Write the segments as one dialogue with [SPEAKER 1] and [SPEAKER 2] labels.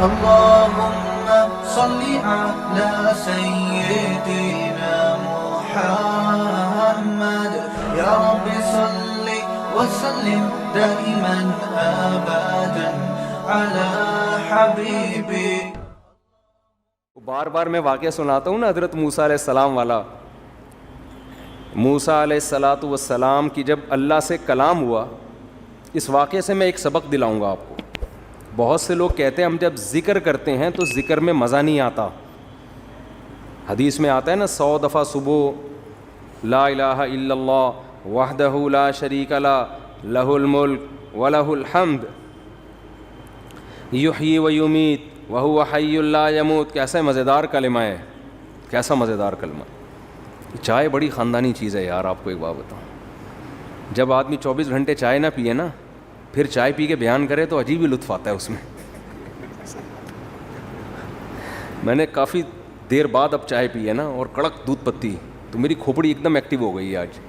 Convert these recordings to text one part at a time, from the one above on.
[SPEAKER 1] اللهم صل على سيدنا محمد يا رب صل وسلم دائما ابدا على حبيبي.
[SPEAKER 2] بار بار میں واقعہ سناتا ہوں نا حضرت موسیٰ علیہ السلام والا. موسیٰ علیہ السلام کی جب اللہ سے کلام ہوا, اس واقعے سے میں ایک سبق دلاؤں گا آپ کو. بہت سے لوگ کہتے ہیں ہم جب ذکر کرتے ہیں تو ذکر میں مزہ نہیں آتا. حدیث میں آتا ہے نا 100 دفعہ صبح لا الہ الا اللہ وحدہ لا شریک لہ لہ الملک ولہ الحمد یحیی و یمیت وہو حی لا یموت. کیسا مزیدار کلمہ ہے, کیسا مزیدار کلمہ. چائے بڑی خاندانی چیز ہے یار. آپ کو ایک بات بتاؤں, جب آدمی 24 گھنٹے چائے نہ پیے نا, پھر چائے پی کے بیان کرے تو عجیب ہی لطف آتا ہے اس میں. میں نے کافی دیر بعد اب چائے پی ہے نا, اور کڑک دودھ پتی, تو میری کھوپڑی ایک دم ایکٹیو ہو گئی ہے آج.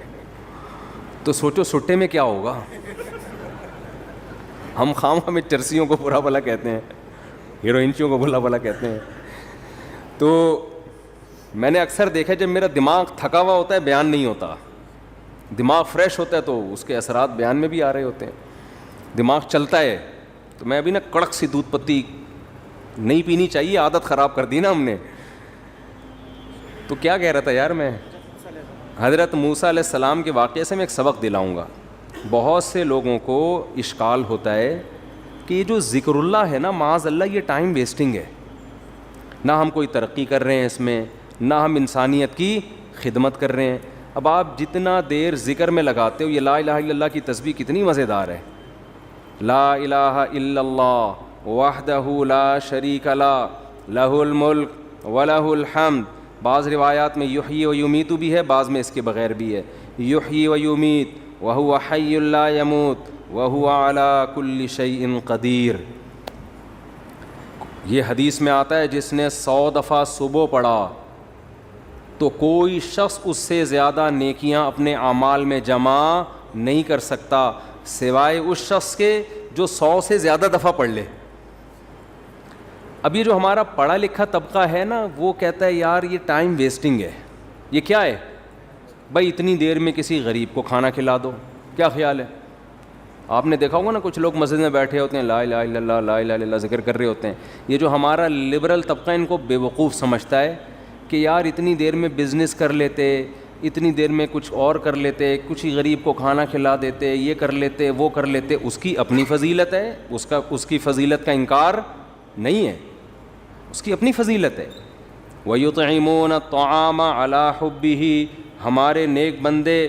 [SPEAKER 2] تو سوچو سٹے میں کیا ہوگا. ہم خام میں چرسیوں کو برا بھلا کہتے ہیں, ہیروئنچیوں کو بھلا بھلا کہتے ہیں. تو میں نے اکثر دیکھا جب میرا دماغ تھکا ہوا ہوتا ہے بیان نہیں ہوتا, دماغ فریش ہوتا ہے تو اس کے اثرات بیان میں بھی آ رہے ہوتے ہیں. دماغ چلتا ہے تو میں ابھی نا کڑک سی دودھ پتی نہیں پینی چاہیے, عادت خراب کر دی نا ہم نے. تو کیا کہہ رہا تھا یار میں, حضرت موسیٰ علیہ السلام کے واقعے سے میں ایک سبق دلاؤں گا. بہت سے لوگوں کو اشکال ہوتا ہے کہ یہ جو ذکر اللہ ہے نا, معاذ اللہ یہ ٹائم ویسٹنگ ہے. نہ ہم کوئی ترقی کر رہے ہیں اس میں, نہ ہم انسانیت کی خدمت کر رہے ہیں. اب آپ جتنا دیر ذکر میں لگاتے ہو, یہ لا الہ الا اللہ کی تسبیح کتنی مزیدار ہے. لا الہ الا اللہ وحدہ لا شریک لہ لہ الملک ولہ الحمد. بعض روایات میں یحیی و یمیت بھی ہے, بعض میں اس کے بغیر بھی ہے. یحیی و یمیت وہو حی لا یموت وہو علی کل شیء قدیر. یہ حدیث میں آتا ہے جس نے 100 دفعہ صبح پڑھا تو کوئی شخص اس سے زیادہ نیکیاں اپنے اعمال میں جمع نہیں کر سکتا سوائے اس شخص کے جو 100 سے زیادہ دفعہ پڑھ لے. اب یہ جو ہمارا پڑھا لکھا طبقہ ہے نا, وہ کہتا ہے یار یہ ٹائم ویسٹنگ ہے. یہ کیا ہے بھائی, اتنی دیر میں کسی غریب کو کھانا کھلا دو, کیا خیال ہے. آپ نے دیکھا ہوگا نا کچھ لوگ مسجد میں بیٹھے ہوتے ہیں, لا الہ الا اللہ لا الہ الا اللہ ذکر کر رہے ہوتے ہیں. یہ جو ہمارا لبرل طبقہ ان کو بے وقوف سمجھتا ہے کہ یار اتنی دیر میں بزنس کر لیتے, اتنی دیر میں کچھ اور کر لیتے, کچھ ہی غریب کو کھانا کھلا دیتے, یہ کر لیتے وہ کر لیتے. اس کی اپنی فضیلت ہے, اس کی فضیلت کا انکار نہیں ہے, اس کی اپنی فضیلت ہے. وَيُطْعِمُونَ الطَّعَامَ عَلَىٰ حُبِّهِ. ہمارے نیک بندے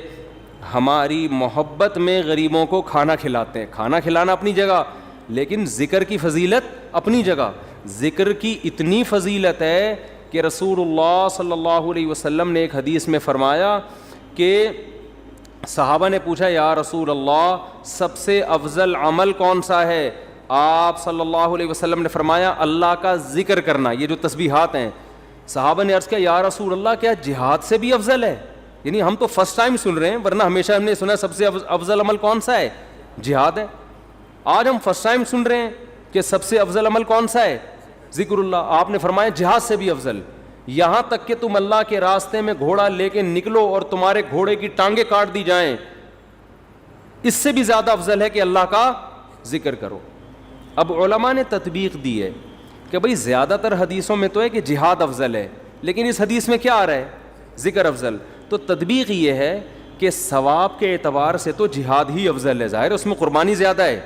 [SPEAKER 2] ہماری محبت میں غریبوں کو کھانا کھلاتے ہیں. کھانا کھلانا اپنی جگہ, لیکن ذکر کی فضیلت اپنی جگہ. ذکر کی اتنی فضیلت ہے کہ رسول اللہ صلی اللہ علیہ وسلم نے ایک حدیث میں فرمایا کہ صحابہ نے پوچھا یا رسول اللہ سب سے افضل عمل کون سا ہے. آپ صلی اللہ علیہ وسلم نے فرمایا اللہ کا ذکر کرنا. یہ جو تسبیحات ہیں, صحابہ نے عرض کیا یا رسول اللہ کیا جہاد سے بھی افضل ہے. یعنی ہم تو فرسٹ ٹائم سن رہے ہیں, ورنہ ہمیشہ ہم نے سنا سب سے افضل عمل کون سا ہے, جہاد ہے. آج ہم فرسٹ ٹائم سن رہے ہیں کہ سب سے افضل عمل کون سا ہے, ذکر اللہ. آپ نے فرمایا جہاد سے بھی افضل. یہاں تک کہ تم اللہ کے راستے میں گھوڑا لے کے نکلو اور تمہارے گھوڑے کی ٹانگیں کاٹ دی جائیں, اس سے بھی زیادہ افضل ہے کہ اللہ کا ذکر کرو. اب علماء نے تطبیق دی ہے کہ بھئی زیادہ تر حدیثوں میں تو ہے کہ جہاد افضل ہے, لیکن اس حدیث میں کیا آ رہا ہے, ذکر افضل. تو تطبیق یہ ہے کہ ثواب کے اعتبار سے تو جہاد ہی افضل ہے, ظاہر اس میں قربانی زیادہ ہے,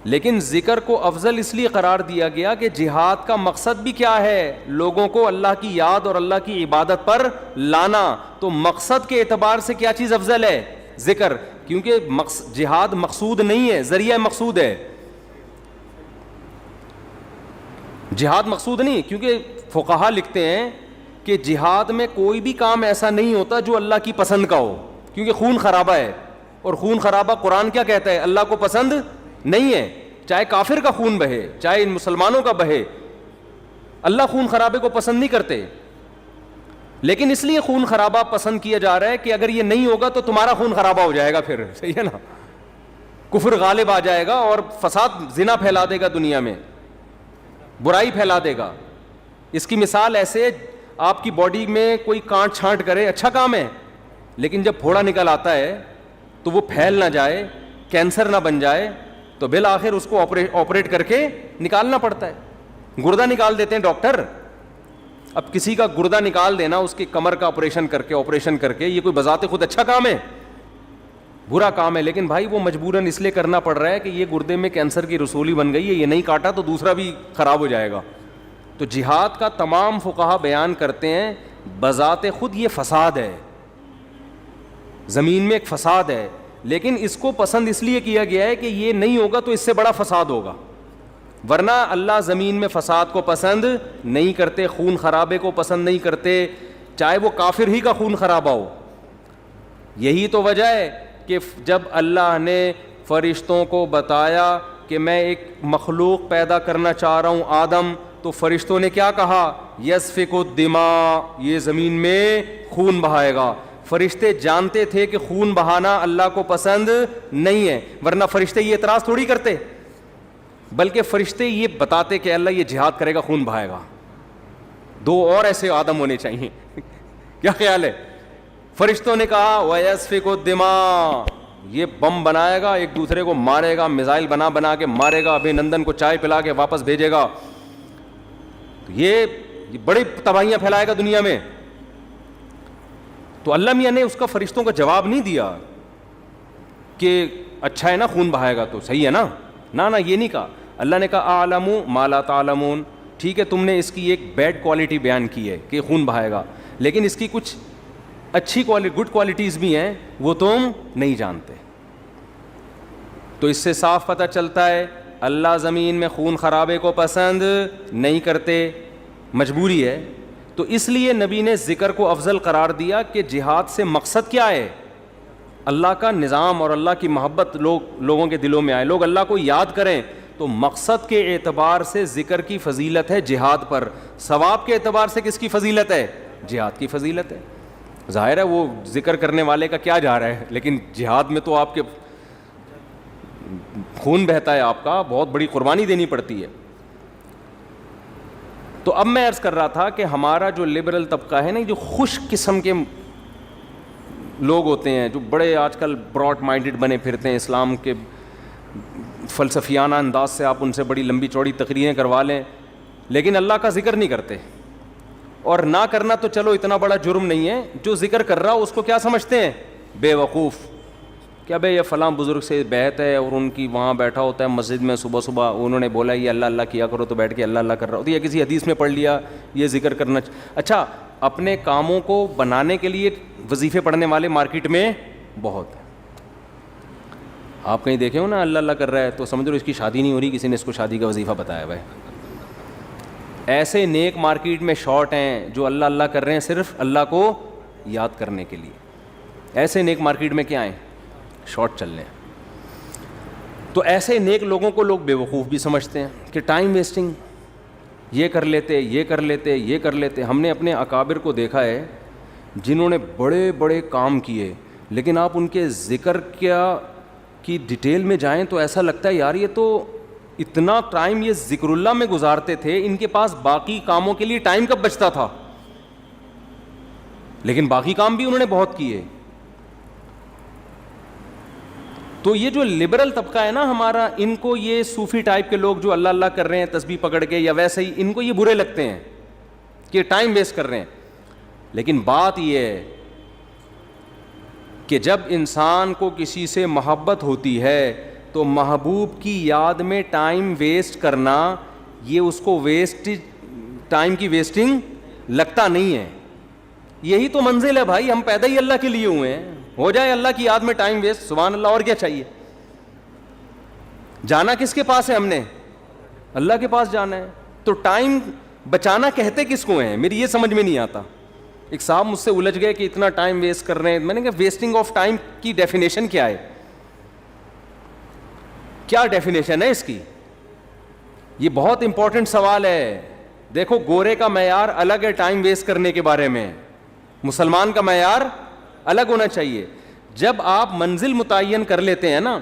[SPEAKER 2] لیکن ذکر کو افضل اس لیے قرار دیا گیا کہ جہاد کا مقصد بھی کیا ہے, لوگوں کو اللہ کی یاد اور اللہ کی عبادت پر لانا. تو مقصد کے اعتبار سے کیا چیز افضل ہے, ذکر, کیونکہ جہاد مقصود نہیں ہے, ذریعہ مقصود ہے. جہاد مقصود نہیں, کیونکہ فقہا لکھتے ہیں کہ جہاد میں کوئی بھی کام ایسا نہیں ہوتا جو اللہ کی پسند کا ہو, کیونکہ خون خرابہ ہے, اور خون خرابہ قرآن کیا کہتا ہے, اللہ کو پسند نہیں ہے. چاہے کافر کا خون بہے, چاہے مسلمانوں کا بہے, اللہ خون خرابے کو پسند نہیں کرتے. لیکن اس لیے خون خرابہ پسند کیا جا رہا ہے کہ اگر یہ نہیں ہوگا تو تمہارا خون خرابہ ہو جائے گا, پھر صحیح ہے نا, کفر غالب آ جائے گا اور فساد زنا پھیلا دے گا دنیا میں. برائی پھیلا دے گا. اس کی مثال ایسے, آپ کی باڈی میں کوئی کانٹ چھانٹ کرے, اچھا کام ہے, لیکن جب پھوڑا نکل آتا ہے تو وہ پھیل نہ جائے, کینسر نہ بن جائے, تو بالآخر اس کو آپریٹ کر کے نکالنا پڑتا ہے. گردہ نکال دیتے ہیں ڈاکٹر. اب کسی کا گردہ نکال دینا, اس کی کمر کا آپریشن کر کے, یہ کوئی بذات خود اچھا کام ہے؟ برا کام ہے. لیکن بھائی وہ مجبوراً اس لیے کرنا پڑ رہا ہے کہ یہ گردے میں کینسر کی رسولی بن گئی ہے, یہ نہیں کاٹا تو دوسرا بھی خراب ہو جائے گا. تو جہاد کا تمام فقہا بیان کرتے ہیں بذات خود یہ فساد ہے, زمین میں ایک فساد ہے, لیکن اس کو پسند اس لیے کیا گیا ہے کہ یہ نہیں ہوگا تو اس سے بڑا فساد ہوگا. ورنہ اللہ زمین میں فساد کو پسند نہیں کرتے, خون خرابے کو پسند نہیں کرتے, چاہے وہ کافر ہی کا خون خرابہ ہو. یہی تو وجہ ہے کہ جب اللہ نے فرشتوں کو بتایا کہ میں ایک مخلوق پیدا کرنا چاہ رہا ہوں آدم, تو فرشتوں نے کیا کہا؟ یسفک الدماء, یہ زمین میں خون بہائے گا. فرشتے جانتے تھے کہ خون بہانا اللہ کو پسند نہیں ہے, ورنہ فرشتے یہ اعتراض تھوڑی کرتے, بلکہ فرشتے یہ بتاتے کہ اللہ یہ جہاد کرے گا, خون بہائے گا. 2 اور ایسے آدم ہونے چاہیے. کیا خیال ہے؟ فرشتوں نے کہا وَيَسْفِكُ الدِّمَاء, یہ بم بنائے گا, ایک دوسرے کو مارے گا, میزائل بنا کے مارے گا, ابھی نندن کو چائے پلا کے واپس بھیجے گا, یہ بڑی تباہیاں پھیلائے گا دنیا میں. تو اللہ میاں نے اس کا فرشتوں کا جواب نہیں دیا کہ اچھا ہے نا خون بہائے گا تو صحیح ہے نا, نہ یہ نہیں کہا. اللہ نے کہا اعلم ما لا تعلمون, ٹھیک ہے تم نے اس کی ایک بیڈ کوالٹی بیان کی ہے کہ خون بہائے گا, لیکن اس کی کچھ اچھی گڈ کوالٹیز بھی ہیں, وہ تم نہیں جانتے. تو اس سے صاف پتہ چلتا ہے اللہ زمین میں خون خرابے کو پسند نہیں کرتے, مجبوری ہے. تو اس لیے نبی نے ذکر کو افضل قرار دیا کہ جہاد سے مقصد کیا ہے؟ اللہ کا نظام اور اللہ کی محبت لوگوں کے دلوں میں آئے, لوگ اللہ کو یاد کریں. تو مقصد کے اعتبار سے ذکر کی فضیلت ہے جہاد پر, ثواب کے اعتبار سے کس کی فضیلت ہے؟ جہاد کی فضیلت ہے. ظاہر ہے وہ ذکر کرنے والے کا کیا جا رہا ہے, لیکن جہاد میں تو آپ کے خون بہتا ہے, آپ کا بہت بڑی قربانی دینی پڑتی ہے. تو اب میں عرض کر رہا تھا کہ ہمارا جو لبرل طبقہ ہے نا, جو خوش قسم کے لوگ ہوتے ہیں, جو بڑے آج کل براڈ مائنڈڈ بنے پھرتے ہیں, اسلام کے فلسفیانہ انداز سے آپ ان سے بڑی لمبی چوڑی تقریریں کروا لیں, لیکن اللہ کا ذکر نہیں کرتے. اور نہ کرنا تو چلو اتنا بڑا جرم نہیں ہے, جو ذکر کر رہا اس کو کیا سمجھتے ہیں؟ بے وقوف. کیا بھائی یہ فلاں بزرگ سے بیعت ہے اور ان کی وہاں بیٹھا ہوتا ہے مسجد میں, صبح صبح انہوں نے بولا یہ اللہ اللہ کیا کرو تو بیٹھ کے اللہ اللہ کر رہا ہوتا ہے, یا کسی حدیث میں پڑھ لیا یہ ذکر کرنا. اچھا, اپنے کاموں کو بنانے کے لیے وظیفے پڑھنے والے مارکیٹ میں بہت ہیں. آپ کہیں دیکھے ہو نا اللہ اللہ کر رہا ہے تو سمجھ لو اس کی شادی نہیں ہو رہی, کسی نے اس کو شادی کا وظیفہ بتایا بھائی. ایسے نیک مارکیٹ میں شارٹ ہیں جو اللہ اللہ کر رہے ہیں صرف اللہ کو یاد کرنے کے لیے. ایسے نیک مارکیٹ میں کیا ہیں؟ شارٹ چل رہے ہیں. تو ایسے نیک لوگوں کو لوگ بے وقوف بھی سمجھتے ہیں کہ ٹائم ویسٹنگ, یہ کر لیتے. ہم نے اپنے اکابر کو دیکھا ہے جنہوں نے بڑے بڑے کام کیے, لیکن آپ ان کے ذکر کی ڈیٹیل میں جائیں تو ایسا لگتا ہے یار یہ تو اتنا ٹائم یہ ذکر اللہ میں گزارتے تھے, ان کے پاس باقی کاموں کے لیے ٹائم کب بچتا تھا؟ لیکن باقی کام بھی انہوں نے بہت کیے. تو یہ جو لبرل طبقہ ہے نا ہمارا, ان کو یہ صوفی ٹائپ کے لوگ جو اللہ اللہ کر رہے ہیں تسبیح پکڑ کے یا ویسے ہی, ان کو یہ برے لگتے ہیں کہ ٹائم ویسٹ کر رہے ہیں. لیکن بات یہ ہے کہ جب انسان کو کسی سے محبت ہوتی ہے تو محبوب کی یاد میں ٹائم ویسٹ کرنا یہ اس کو ٹائم کی ویسٹنگ لگتا نہیں ہے. یہی تو منزل ہے بھائی, ہم پیدا ہی اللہ کے لیے ہوئے ہیں, ہو جائے اللہ کی یاد میں ٹائم ویسٹ, سبحان اللہ, اور کیا چاہیے. جانا کس کے پاس ہے؟ ہم نے اللہ کے پاس جانا ہے. تو ٹائم بچانا کہتے کس کو ہیں؟ میری یہ سمجھ میں نہیں آتا. ایک صاحب مجھ سے الجھ گئے کہ اتنا ٹائم ویسٹ کر رہے ہیں. میں نے کہا ویسٹنگ آف ٹائم کی ڈیفینیشن کیا ہے؟ کیا ڈیفینیشن ہے اس کی؟ یہ بہت امپورٹنٹ سوال ہے. دیکھو گورے کا معیار الگ ہے ٹائم ویسٹ کرنے کے بارے میں, مسلمان کا معیار الگ ہونا چاہیے. جب آپ منزل متعین کر لیتے ہیں نا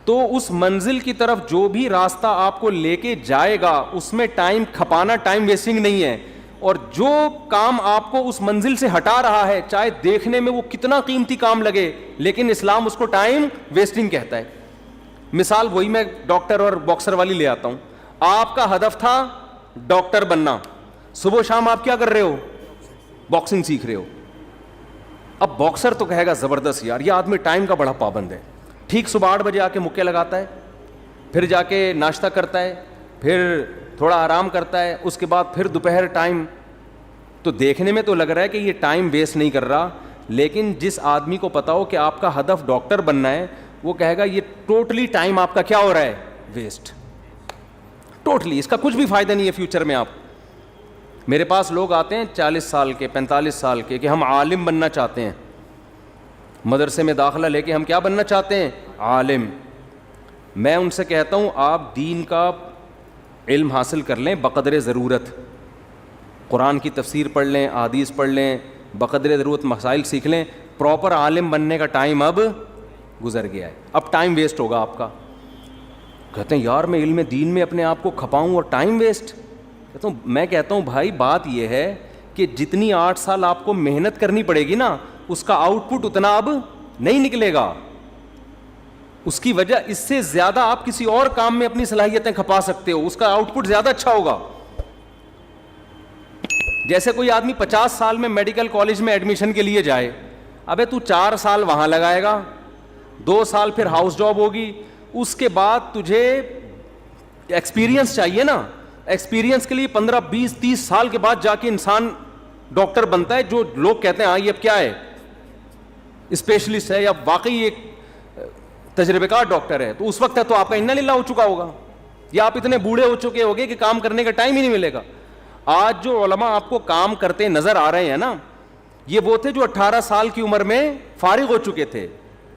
[SPEAKER 2] تو اس منزل کی طرف جو بھی راستہ آپ کو لے کے جائے گا اس میں ٹائم کھپانا ٹائم ویسٹنگ نہیں ہے. اور جو کام آپ کو اس منزل سے ہٹا رہا ہے چاہے دیکھنے میں وہ کتنا قیمتی کام لگے, لیکن اسلام اس کو ٹائم ویسٹنگ کہتا ہے. مثال وہی میں ڈاکٹر اور باکسر والی لے آتا ہوں. آپ کا ہدف تھا ڈاکٹر بننا, صبح شام آپ کیا کر رہے ہو؟ باکسنگ سیکھ رہے ہو. اب باکسر تو کہے گا زبردست یار یہ آدمی ٹائم کا بڑا پابند ہے, ٹھیک صبح 8 بجے آ کے مکے لگاتا ہے, پھر جا کے ناشتہ کرتا ہے, پھر تھوڑا آرام کرتا ہے, اس کے بعد پھر دوپہر ٹائم. تو دیکھنے میں تو لگ رہا ہے کہ یہ ٹائم ویسٹ نہیں کر رہا, لیکن جس آدمی کو پتا ہو کہ آپ کا ہدف ڈاکٹر بننا ہے وہ کہے گا یہ ٹوٹلی ٹائم آپ کا کیا ہو رہا ہے؟ ویسٹ. ٹوٹلی, اس کا کچھ بھی فائدہ نہیں ہے فیوچر میں. آپ میرے پاس لوگ آتے ہیں 40 سال کے 45 سال کے کہ ہم عالم بننا چاہتے ہیں, مدرسے میں داخلہ لے کے ہم کیا بننا چاہتے ہیں؟ عالم. میں ان سے کہتا ہوں آپ دین کا علم حاصل کر لیں بقدر ضرورت, قرآن کی تفسیر پڑھ لیں, احادیث پڑھ لیں, بقدر ضرورت مسائل سیکھ لیں. پراپر عالم بننے کا ٹائم اب گزر گیا ہے, اب ٹائم ویسٹ ہوگا آپ کا. کہتے ہیں یار میں علم دین میں اپنے آپ کو کھپاؤں اور ٹائم ویسٹ. میں کہتا ہوں بھائی بات یہ ہے کہ جتنی 8 سال آپ کو محنت کرنی پڑے گی نا اس کا آؤٹ پٹ اتنا اب نہیں نکلے گا. اس کی وجہ اس سے زیادہ آپ کسی اور کام میں اپنی صلاحیتیں کھپا سکتے ہو, اس کا آؤٹ پٹ زیادہ اچھا ہوگا. جیسے کوئی آدمی 50 سال میں میڈیکل کالج میں ایڈمیشن کے لیے جائے, ابے تو 4 سال وہاں لگائے گا, 2 سال پھر ہاؤس جاب ہوگی, اس کے بعد تجھے ایکسپیرینس چاہیے نا. ایکسپیرینس کے لیے 15 20 30 سال کے بعد جا کے انسان ڈاکٹر بنتا ہے, جو لوگ کہتے ہیں ہاں یہ اب کیا ہے اسپیشلسٹ ہے یا واقعی ایک تجربے کار ڈاکٹر ہے. تو اس وقت ہے تو آپ کا انا للہ ہو چکا ہوگا, یا آپ اتنے بوڑھے ہو چکے ہوگے کہ کام کرنے کا ٹائم ہی نہیں ملے گا. آج جو علماء آپ کو کام کرتے نظر آ رہے ہیں نا, یہ وہ تھے جو 18 سال کی عمر میں فارغ ہو چکے تھے,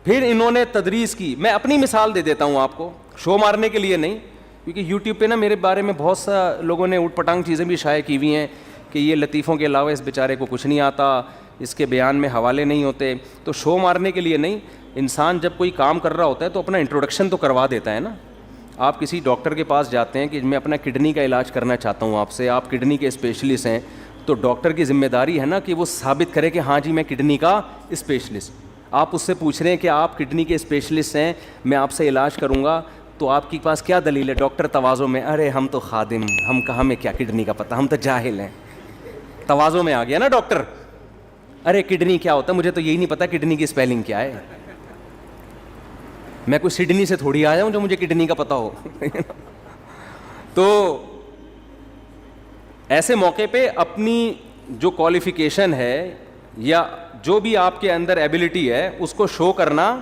[SPEAKER 2] پھر انہوں نے تدریس کی. میں اپنی مثال دے دیتا ہوں آپ کو, شو مارنے کے لیے نہیں, کیونکہ یوٹیوب پہ نا میرے بارے میں بہت سا لوگوں نے اوٹ پٹانگ چیزیں بھی شائع کی ہوئی ہیں کہ یہ لطیفوں کے علاوہ اس بیچارے کو کچھ نہیں آتا, اس کے بیان میں حوالے نہیں ہوتے. تو شو مارنے کے لیے نہیں, انسان جب کوئی کام کر رہا ہوتا ہے تو اپنا انٹروڈکشن تو کروا دیتا ہے نا. آپ کسی ڈاکٹر کے پاس جاتے ہیں کہ میں اپنا کڈنی کا علاج کرنا چاہتا ہوں آپ سے, آپ کڈنی کے اسپیشلسٹ ہیں, تو ڈاکٹر کی ذمہ داری ہے نا کہ وہ ثابت کرے کہ ہاں جی میں کڈنی کا اسپیشلسٹ. آپ اس سے پوچھ رہے ہیں کہ آپ کڈنی کے اسپیشلسٹ ہیں, میں آپ سے علاج کروں گا, تو آپ کے پاس کیا دلیل ہے؟ ڈاکٹر تواضع میں, ارے ہم تو خادم, ہم کہاں میں کیا کڈنی کا پتہ, ہم تو جاہل ہیں. تواضع میں آ گیا نا ڈاکٹر, ارے کڈنی کیا ہوتا ہے مجھے تو یہی نہیں پتا کڈنی کی اسپیلنگ کیا ہے. میں کوئی سڈنی سے تھوڑی آیا ہوں جو مجھے کڈنی کا پتہ ہو. تو ایسے موقع پہ اپنی جو کوالیفیکیشن ہے یا جو بھی آپ کے اندر ایبلٹی ہے اس کو شو کرنا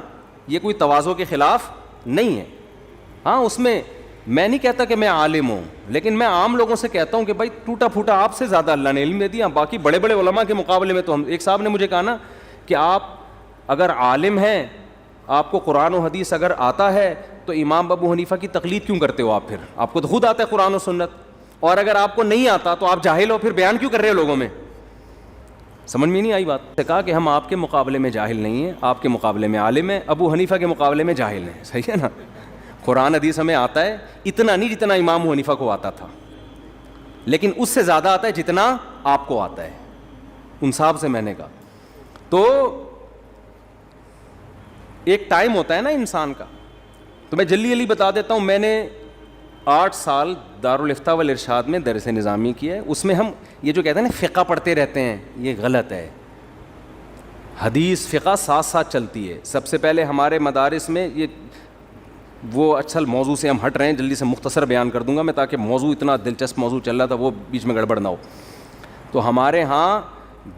[SPEAKER 2] یہ کوئی تواضع کے خلاف نہیں ہے. ہاں اس میں میں نہیں کہتا کہ میں عالم ہوں, لیکن میں عام لوگوں سے کہتا ہوں کہ بھائی ٹوٹا پھوٹا آپ سے زیادہ اللہ نے علم دے دیا. باقی بڑے بڑے علماء کے مقابلے میں تو ہم, ایک صاحب نے مجھے کہا نا کہ آپ اگر عالم ہیں, آپ کو قرآن و حدیث اگر آتا ہے تو امام ابو حنیفہ کی تقلید کیوں کرتے ہو آپ؟ پھر آپ کو تو خود آتا ہے قرآن و سنت, اور اگر آپ کو نہیں آتا تو آپ جاہل ہو, پھر بیان کیوں کر رہے ہو لوگوں میں؟ سمجھ میں نہیں آئی بات. کہا کہ ہم آپ کے مقابلے میں جاہل نہیں ہیں, آپ کے مقابلے میں عالم ہیں, ابو حنیفہ کے مقابلے میں جاہل ہیں. صحیح ہے نا. قرآن حدیث ہمیں آتا ہے, اتنا نہیں جتنا امام ابو حنیفہ کو آتا تھا, لیکن اس سے زیادہ آتا ہے جتنا آپ کو آتا ہے. ان صاحب سے میں نے کہا تو ایک ٹائم ہوتا ہے نا انسان کا. تو میں جلدی جلدی بتا دیتا ہوں, میں نے 8 سال دارالافتاء والارشاد میں درس نظامی کیا ہے. اس میں ہم یہ جو کہتے ہیں نا فقہ پڑھتے رہتے ہیں, یہ غلط ہے. حدیث فقہ ساتھ ساتھ چلتی ہے. سب سے پہلے ہمارے مدارس میں یہ وہ اچھل موضوع سے ہم ہٹ رہے ہیں, جلدی سے مختصر بیان کر دوں گا میں تاکہ موضوع اتنا دلچسپ موضوع چل رہا تھا وہ بیچ میں گڑبڑ نہ ہو. تو ہمارے ہاں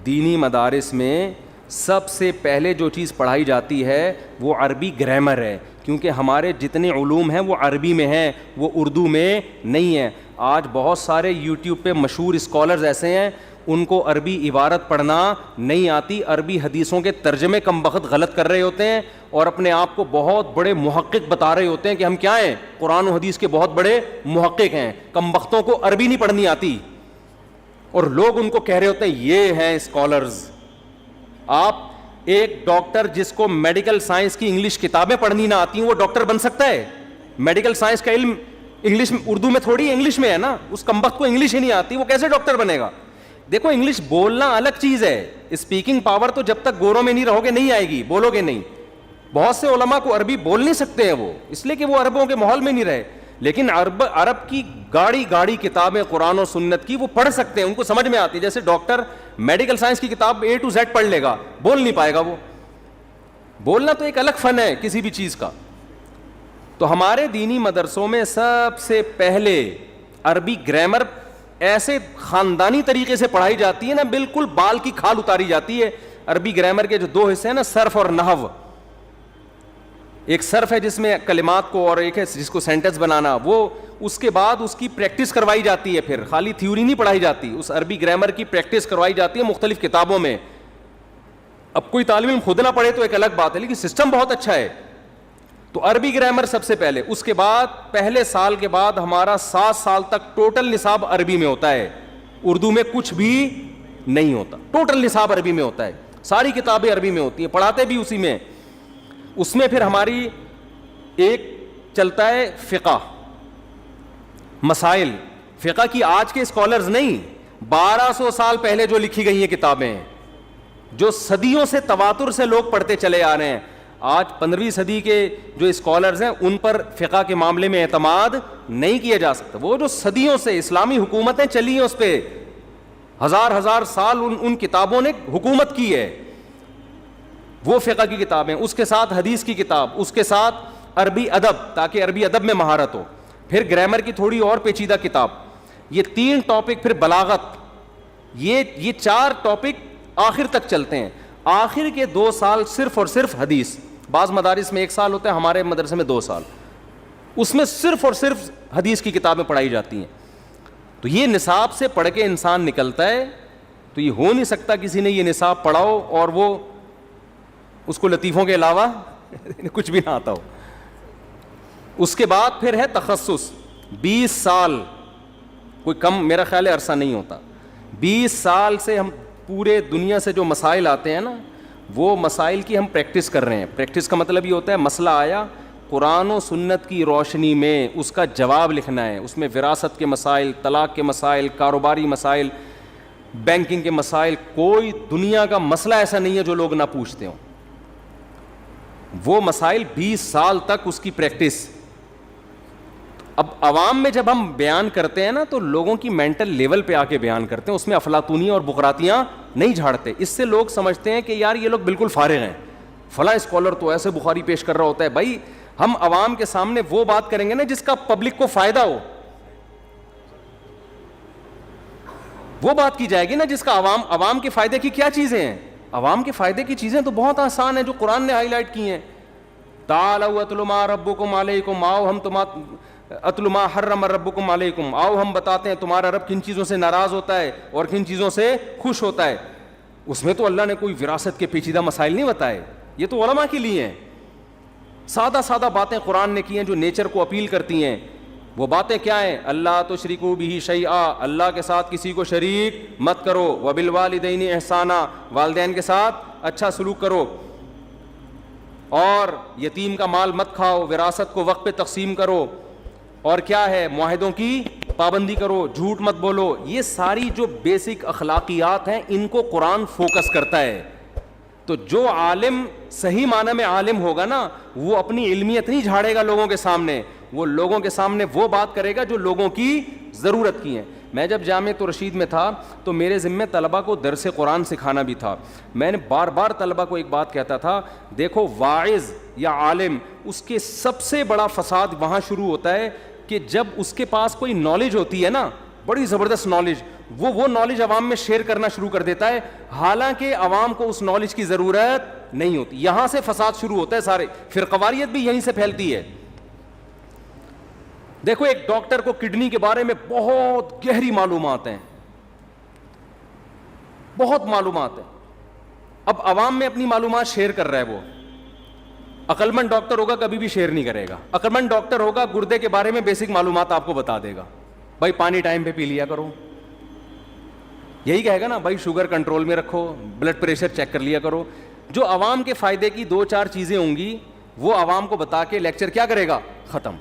[SPEAKER 2] دینی مدارس میں سب سے پہلے جو چیز پڑھائی جاتی ہے وہ عربی گرامر ہے, کیونکہ ہمارے جتنے علوم ہیں وہ عربی میں ہیں, وہ اردو میں نہیں ہیں. آج بہت سارے یوٹیوب پہ مشہور اسکالرز ایسے ہیں ان کو عربی عبارت پڑھنا نہیں آتی, عربی حدیثوں کے ترجمے کم بخت غلط کر رہے ہوتے ہیں اور اپنے آپ کو بہت بڑے محقق بتا رہے ہوتے ہیں کہ ہم کیا ہیں, قرآن و حدیث کے بہت بڑے محقق ہیں. کم بختوں کو عربی نہیں پڑھنی آتی اور لوگ ان کو کہہ رہے ہوتے ہیں یہ ہیں اسکالرز. آپ ایک ڈاکٹر جس کو میڈیکل سائنس کی انگلش کتابیں پڑھنی نہ آتی ہیں وہ ڈاکٹر بن سکتا ہے؟ میڈیکل سائنس کا علم انگلش میں، اردو میں تھوڑی انگلش میں ہے نا، اس کمبخت کو انگلش ہی نہیں آتی، وہ کیسے ڈاکٹر بنے گا؟ دیکھو انگلش بولنا الگ چیز ہے، اسپیکنگ پاور تو جب تک گوروں میں نہیں رہو گے نہیں آئے گی، بولو گے نہیں. بہت سے علماء کو عربی بول نہیں سکتے ہیں وہ اس لیے کہ وہ عربوں کے ماحول میں نہیں رہے، لیکن عرب کی گاڑی کتابیں قرآن و سنت کی وہ پڑھ سکتے ہیں، ان کو سمجھ میں آتی ہے. جیسے ڈاکٹر میڈیکل سائنس کی کتاب A to Z پڑھ لے گا، بول نہیں پائے گا. وہ بولنا تو ایک الگ فن ہے کسی بھی چیز کا. تو ہمارے دینی مدرسوں میں سب سے پہلے عربی گرامر ایسے خاندانی طریقے سے پڑھائی جاتی ہے نا، بالکل بال کی کھال اتاری جاتی ہے. عربی گرامر کے جو دو حصے ہیں نا، صرف اور نحو. ایک صرف ہے جس میں کلمات کو، اور ایک ہے جس کو سینٹنس بنانا. وہ اس کے بعد اس کی پریکٹس کروائی جاتی ہے، پھر خالی تھیوری نہیں پڑھائی جاتی، اس عربی گرامر کی پریکٹس کروائی جاتی ہے مختلف کتابوں میں. اب کوئی طالب علم خود نہ پڑھے تو ایک الگ بات ہے، لیکن سسٹم بہت اچھا ہے. تو عربی گرامر سب سے پہلے، اس کے بعد پہلے سال کے بعد ہمارا 7 سال تک ٹوٹل نصاب عربی میں ہوتا ہے، اردو میں کچھ بھی نہیں ہوتا. ٹوٹل نصاب عربی میں ہوتا ہے، ساری کتابیں عربی میں ہوتی ہیں، پڑھاتے بھی اسی میں. اس میں پھر ہماری ایک چلتا ہے فقہ، مسائل. فقہ کی آج کے اسکالرز نہیں، 1200 سال پہلے جو لکھی گئی ہیں کتابیں، جو صدیوں سے تواتر سے لوگ پڑھتے چلے آ رہے ہیں. آج 15ویں صدی کے جو اسکالرز ہیں ان پر فقہ کے معاملے میں اعتماد نہیں کیا جا سکتا. وہ جو صدیوں سے اسلامی حکومتیں چلی ہیں اس پہ ہزار سال ان کتابوں نے حکومت کی ہے. وہ فقہ کی کتابیں، اس کے ساتھ حدیث کی کتاب، اس کے ساتھ عربی ادب تاکہ عربی ادب میں مہارت ہو، پھر گرامر کی تھوڑی اور پیچیدہ کتاب. یہ 3 ٹاپک، پھر بلاغت. یہ 4 ٹاپک آخر تک چلتے ہیں. آخر کے 2 سال صرف اور صرف حدیث. بعض مدارس میں 1 سال ہوتا ہے، ہمارے مدرسے میں 2 سال. اس میں صرف اور صرف حدیث کی کتابیں پڑھائی جاتی ہیں. تو یہ نصاب سے پڑھ کے انسان نکلتا ہے. تو یہ ہو نہیں سکتا کسی نے یہ نصاب پڑھاؤ اور وہ اس کو لطیفوں کے علاوہ کچھ بھی نہ آتا ہو. اس کے بعد پھر ہے تخصص. 20 سال کوئی کم میرا خیال ہے عرصہ نہیں ہوتا. 20 سال سے ہم پورے دنیا سے جو مسائل آتے ہیں نا، وہ مسائل کی ہم پریکٹس کر رہے ہیں. پریکٹس کا مطلب یہ ہوتا ہے مسئلہ آیا، قرآن و سنت کی روشنی میں اس کا جواب لکھنا ہے. اس میں وراثت کے مسائل، طلاق کے مسائل، کاروباری مسائل، بینکنگ کے مسائل. کوئی دنیا کا مسئلہ ایسا نہیں ہے جو لوگ نہ پوچھتے ہوں. وہ مسائل 20 سال تک اس کی پریکٹس. اب عوام میں جب ہم بیان کرتے ہیں نا تو لوگوں کی مینٹل لیول پہ آ کے بیان کرتے ہیں، اس میں افلاطونیاں اور بقراتیاں نہیں جھاڑتے. اس سے لوگ سمجھتے ہیں کہ یار یہ لوگ بالکل فارغ ہیں، فلاں اسکالر تو ایسے بخاری پیش کر رہا ہوتا ہے. بھائی ہم عوام کے سامنے وہ بات کریں گے نا جس کا پبلک کو فائدہ ہو، وہ بات کی جائے گی نا جس کا عوام کے فائدے کی کیا چیزیں ہیں. عوام کے فائدے کی چیزیں تو بہت آسان ہیں جو قرآن نے ہائی لائٹ کی ہیں. تعالوا اتل ما ربکم علیکم، آؤ ہم اتل ما حرم ربکم علیکم، آؤ ہم بتاتے ہیں تمہارا رب کن چیزوں سے ناراض ہوتا ہے اور کن چیزوں سے خوش ہوتا ہے. اس میں تو اللہ نے کوئی وراثت کے پیچیدہ مسائل نہیں بتائے، یہ تو علماء کے لیے ہیں. سادہ باتیں قرآن نے کی ہیں جو نیچر کو اپیل کرتی ہیں. وہ باتیں کیا ہیں؟ اللہ تشرکوا بہ شیئا، اللہ کے ساتھ کسی کو شریک مت کرو. وبالوالدین احسانا، والدین کے ساتھ اچھا سلوک کرو. اور یتیم کا مال مت کھاؤ، وراثت کو وقت پہ تقسیم کرو. اور کیا ہے؟ معاہدوں کی پابندی کرو، جھوٹ مت بولو. یہ ساری جو بیسک اخلاقیات ہیں ان کو قرآن فوکس کرتا ہے. تو جو عالم صحیح معنی میں عالم ہوگا نا، وہ اپنی علمیت نہیں جھاڑے گا لوگوں کے سامنے، وہ لوگوں کے سامنے وہ بات کرے گا جو لوگوں کی ضرورت کی ہے. میں جب جامعۃ رشید میں تھا تو میرے ذمہ طلبہ کو درس قرآن سکھانا بھی تھا. میں نے بار طلبہ کو ایک بات کہتا تھا، دیکھو واعظ یا عالم، اس کے سب سے بڑا فساد وہاں شروع ہوتا ہے کہ جب اس کے پاس کوئی نالج ہوتی ہے نا، بڑی زبردست نالج، وہ نالج عوام میں شیئر کرنا شروع کر دیتا ہے، حالانکہ عوام کو اس نالج کی ضرورت نہیں ہوتی. یہاں سے فساد شروع ہوتا ہے. سارے فرقواریت بھی یہیں سے پھیلتی ہے. دیکھو ایک ڈاکٹر کو کڈنی کے بارے میں بہت گہری معلومات ہیں، بہت معلومات ہیں. اب عوام میں اپنی معلومات شیئر کر رہا ہے. وہ عقلمند ڈاکٹر ہوگا کبھی بھی شیئر نہیں کرے گا. عقلمند ڈاکٹر ہوگا گردے کے بارے میں بیسک معلومات آپ کو بتا دے گا، بھائی پانی ٹائم پہ پی لیا کرو. یہی کہے گا نا، بھائی شوگر کنٹرول میں رکھو، بلڈ پریشر چیک کر لیا کرو. جو عوام کے فائدے کی 2-4 چیزیں ہوں گی وہ عوام کو بتا کے لیکچر کیا کرے گا؟ ختم.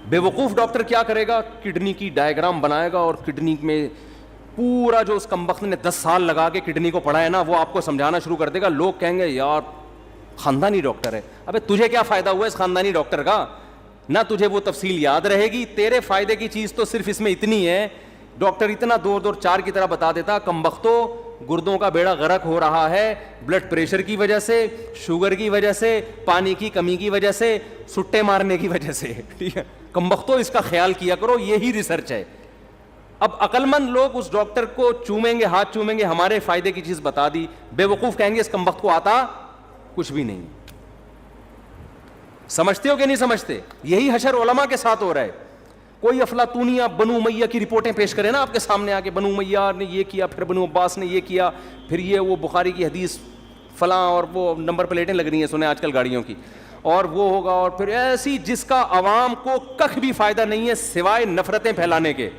[SPEAKER 2] بے وقوف ڈاکٹر کیا کرے گا؟ کڈنی کی ڈائیگرام بنائے گا اور کڈنی میں پورا جو اس کمبخت نے 10 سال لگا کے کڈنی کو پڑھا ہے نا وہ آپ کو سمجھانا شروع کر دے گا. لوگ کہیں گے یار خاندانی ڈاکٹر ہے. ابے تجھے کیا فائدہ ہوا اس خاندانی ڈاکٹر کا؟ نہ تجھے وہ تفصیل یاد رہے گی. تیرے فائدے کی چیز تو صرف اس میں اتنی ہے, ڈاکٹر اتنا دور 4 کی طرح بتا دیتا, کمبختو گردوں کا بیڑا غرق ہو رہا ہے بلڈ پریشر کی وجہ سے, شوگر کی وجہ سے, پانی کی کمی کی وجہ سے, سٹے مارنے کی وجہ سے. ٹھیک ہے, کمبختو اس کا خیال کیا کرو, یہی ریسرچ ہے. اب عقل مند لوگ اس ڈاکٹر کو چومیں گے, ہاتھ چومیں گے, ہمارے فائدے کی چیز بتا دی. بے وقوف کہیں گے اس کمبخت کو آتا کچھ بھی نہیں. سمجھتے ہو کہ نہیں سمجھتے؟ یہی حشر علماء کے ساتھ ہو رہا ہے. کوئی افلاطونیہ بنو امیہ کی رپورٹیں پیش کرے نا آپ کے سامنے آ کے, بنو امیہ نے یہ کیا, پھر بنو عباس نے یہ کیا, پھر یہ وہ بخاری کی حدیث فلاں, اور وہ نمبر پلیٹیں لگ رہی ہیں سنیں آج کل گاڑیوں کی, اور وہ ہوگا, اور پھر ایسی جس کا عوام کو کخ بھی فائدہ نہیں ہے سوائے نفرتیں پھیلانے کے.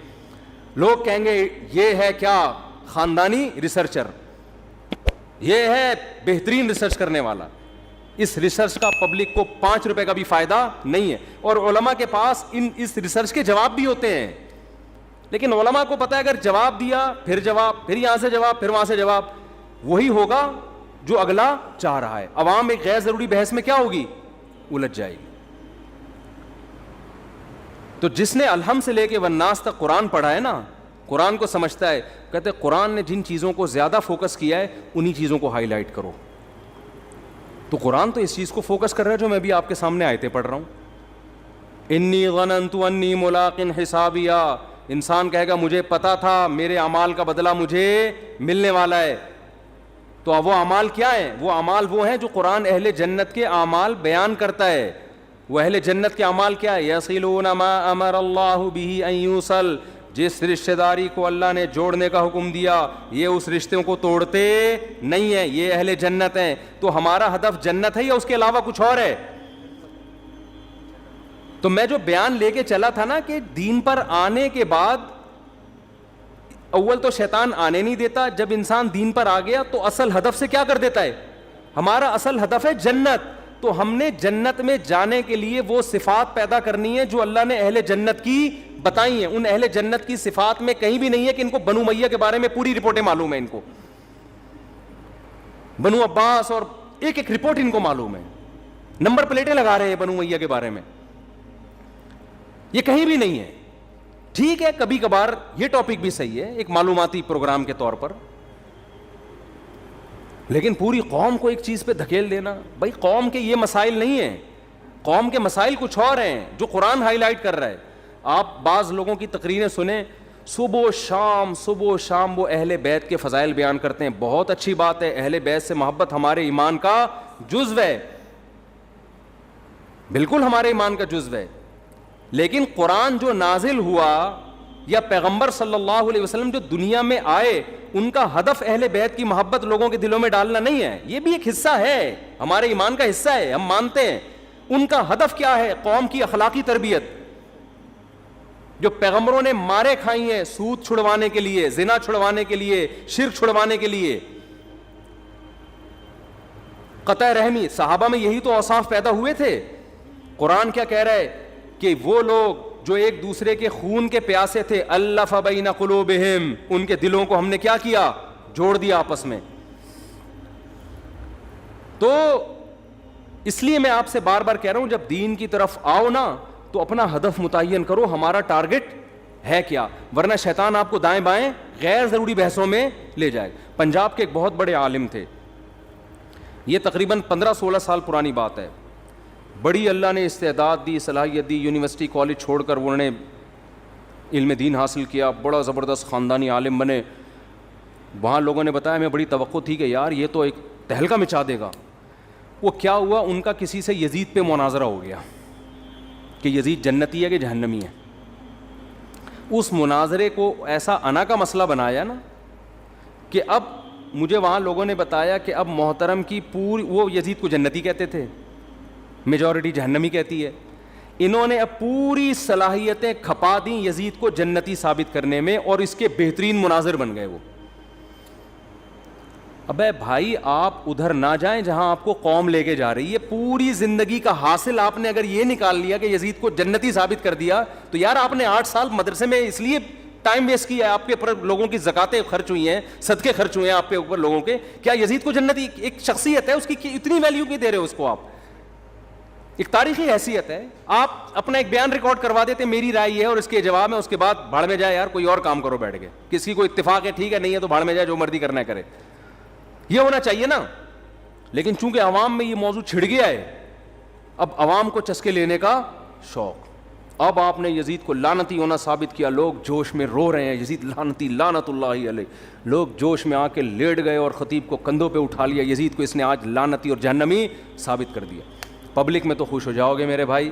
[SPEAKER 2] لوگ کہیں گے یہ ہے کیا خاندانی ریسرچر, یہ ہے بہترین ریسرچ کرنے والا. اس ریسرچ کا پبلک کو 5 روپے کا بھی فائدہ نہیں ہے. اور علماء کے پاس اس ریسرچ کے جواب بھی ہوتے ہیں, لیکن علماء کو پتہ ہے اگر جواب دیا پھر جواب, پھر یہاں سے جواب, پھر وہاں سے جواب, وہی ہوگا جو اگلا چاہ رہا ہے. عوام ایک غیر ضروری بحث میں کیا ہوگی؟ الجھ جائے گی. تو جس نے الحم سے لے کے والناس تک قرآن پڑھا ہے نا, قرآن کو سمجھتا ہے, کہتے قرآن نے جن چیزوں کو زیادہ فوکس کیا ہے انہی چیزوں کو ہائی لائٹ کرو. تو قرآن تو اس چیز کو فوکس کر رہا ہے جو میں بھی آپ کے سامنے آیتیں پڑھ رہا ہوں. انی ظننت انی ملاق حسابیہ, انسان کہے گا مجھے پتا تھا میرے اعمال کا بدلہ مجھے ملنے والا ہے. تو وہ اعمال کیا ہیں؟ وہ اعمال وہ ہیں جو قرآن اہل جنت کے اعمال بیان کرتا ہے. وہ اہل جنت کے اعمال کیا ہے؟ یصلون ما امر اللہ بہ ان یوصل, جس رشتہ داری کو اللہ نے جوڑنے کا حکم دیا یہ اس رشتوں کو توڑتے نہیں ہیں, یہ اہل جنت ہیں. تو ہمارا ہدف جنت ہے یا اس کے علاوہ کچھ اور ہے؟ تو میں جو بیان لے کے چلا تھا نا کہ دین پر آنے کے بعد اول تو شیطان آنے نہیں دیتا, جب انسان دین پر آ گیا تو اصل ہدف سے کیا کر دیتا ہے؟ ہمارا اصل ہدف ہے جنت. تو ہم نے جنت میں جانے کے لیے وہ صفات پیدا کرنی ہے جو اللہ نے اہل جنت کی بتائی ہیں. ان اہل جنت کی صفات میں کہیں بھی نہیں ہے کہ ان کو بنو امیہ کے بارے میں پوری رپورٹیں معلوم ہیں, ان کو بنو عباس اور ایک ایک رپورٹ ان کو معلوم ہے, نمبر پلیٹیں لگا رہے ہیں بنو امیہ کے بارے میں. یہ کہیں بھی نہیں ہے. ٹھیک ہے کبھی کبھار یہ ٹاپک بھی صحیح ہے ایک معلوماتی پروگرام کے طور پر, لیکن پوری قوم کو ایک چیز پہ دھکیل دینا, بھائی قوم کے یہ مسائل نہیں ہیں, قوم کے مسائل کچھ اور ہیں جو قرآن ہائی لائٹ کر رہا ہے. آپ بعض لوگوں کی تقریریں سنیں, صبح و شام وہ اہل بیت کے فضائل بیان کرتے ہیں. بہت اچھی بات ہے, اہل بیت سے محبت ہمارے ایمان کا جزو ہے, بالکل ہمارے ایمان کا جزو ہے. لیکن قرآن جو نازل ہوا یا پیغمبر صلی اللہ علیہ وسلم جو دنیا میں آئے, ان کا ہدف اہل بیت کی محبت لوگوں کے دلوں میں ڈالنا نہیں ہے. یہ بھی ایک حصہ ہے, ہمارے ایمان کا حصہ ہے, ہم مانتے ہیں. ان کا ہدف کیا ہے؟ قوم کی اخلاقی تربیت. جو پیغمبروں نے مارے کھائی ہیں سود چھڑوانے کے لیے, زنا چھڑوانے کے لیے, شرک چھڑوانے کے لیے, قطع رحمی, صحابہ میں یہی تو اوصاف پیدا ہوئے تھے. قرآن کیا کہہ رہا ہے کہ وہ لوگ جو ایک دوسرے کے خون کے پیاسے تھے, الف بین قلوبہم, ان کے دلوں کو ہم نے کیا کیا؟ جوڑ دیا آپس میں. تو اس لیے میں آپ سے بار بار کہہ رہا ہوں جب دین کی طرف آؤ نا تو اپنا ہدف متعین کرو, ہمارا ٹارگٹ ہے کیا, ورنہ شیطان آپ کو دائیں بائیں غیر ضروری بحثوں میں لے جائے. پنجاب کے ایک بہت بڑے عالم تھے, یہ تقریباً 15-16 سال پرانی بات ہے. بڑی اللہ نے استعداد دی, صلاحیت دی, یونیورسٹی کالج چھوڑ کر انہوں نے علم دین حاصل کیا, بڑا زبردست خاندانی عالم بنے. وہاں لوگوں نے بتایا, میں بڑی توقع تھی کہ یار یہ تو ایک تہلکہ مچا دے گا. وہ کیا ہوا, ان کا کسی سے یزید پہ مناظرہ ہو گیا کہ یزید جنتی ہے کہ جہنمی ہے. اس مناظرے کو ایسا انا کا مسئلہ بنایا نا کہ اب مجھے وہاں لوگوں نے بتایا کہ اب محترم کی پوری, وہ یزید کو جنتی کہتے تھے, میجورٹی جہنمی کہتی ہے. انہوں نے اب پوری صلاحیتیں کھپا دیں یزید کو جنتی ثابت کرنے میں, اور اس کے بہترین مناظر بن گئے وہ. ابے بھائی آپ ادھر نہ جائیں جہاں آپ کو قوم لے کے جا رہی ہے. پوری زندگی کا حاصل آپ نے اگر یہ نکال لیا کہ یزید کو جنتی ثابت کر دیا, تو یار آپ نے 8 سال مدرسے میں اس لیے ٹائم ویسٹ کیا ہے, آپ کے اوپر لوگوں کی زکاتیں خرچ ہوئی ہیں, صدقے خرچ ہوئے ہیں آپ کے اوپر لوگوں کے. کیا یزید کو جنتی ایک شخصیت ہے, اس کی اتنی ویلیو کیوں دے رہے ہو اس کو آپ؟ ایک تاریخی حیثیت ہے. آپ اپنا ایک بیان ریکارڈ کروا دیتے میری رائے یہ ہے اور اس کے جواب میں, اس کے بعد بھاڑ میں جائے یار, کوئی اور کام کرو بیٹھ کے, کسی کو اتفاق ہے ٹھیک ہے, نہیں ہے تو بھاڑ میں جائے, جو مرضی کرنا ہے کرے. یہ ہونا چاہیے نا. لیکن چونکہ عوام میں یہ موضوع چھڑ گیا ہے, اب عوام کو چسکے لینے کا شوق. اب آپ نے یزید کو لعنتی ہونا ثابت کیا, لوگ جوش میں رو رہے ہیں یزید لعنتی لعنت اللہ علیہ, لوگ جوش میں آ کے لیٹ گئے اور خطیب کو کندھوں پہ اٹھا لیا, یزید کو اس نے آج لعنتی اور جہنمی ثابت کر دیا. پبلک میں تو خوش ہو جاؤ گے میرے بھائی,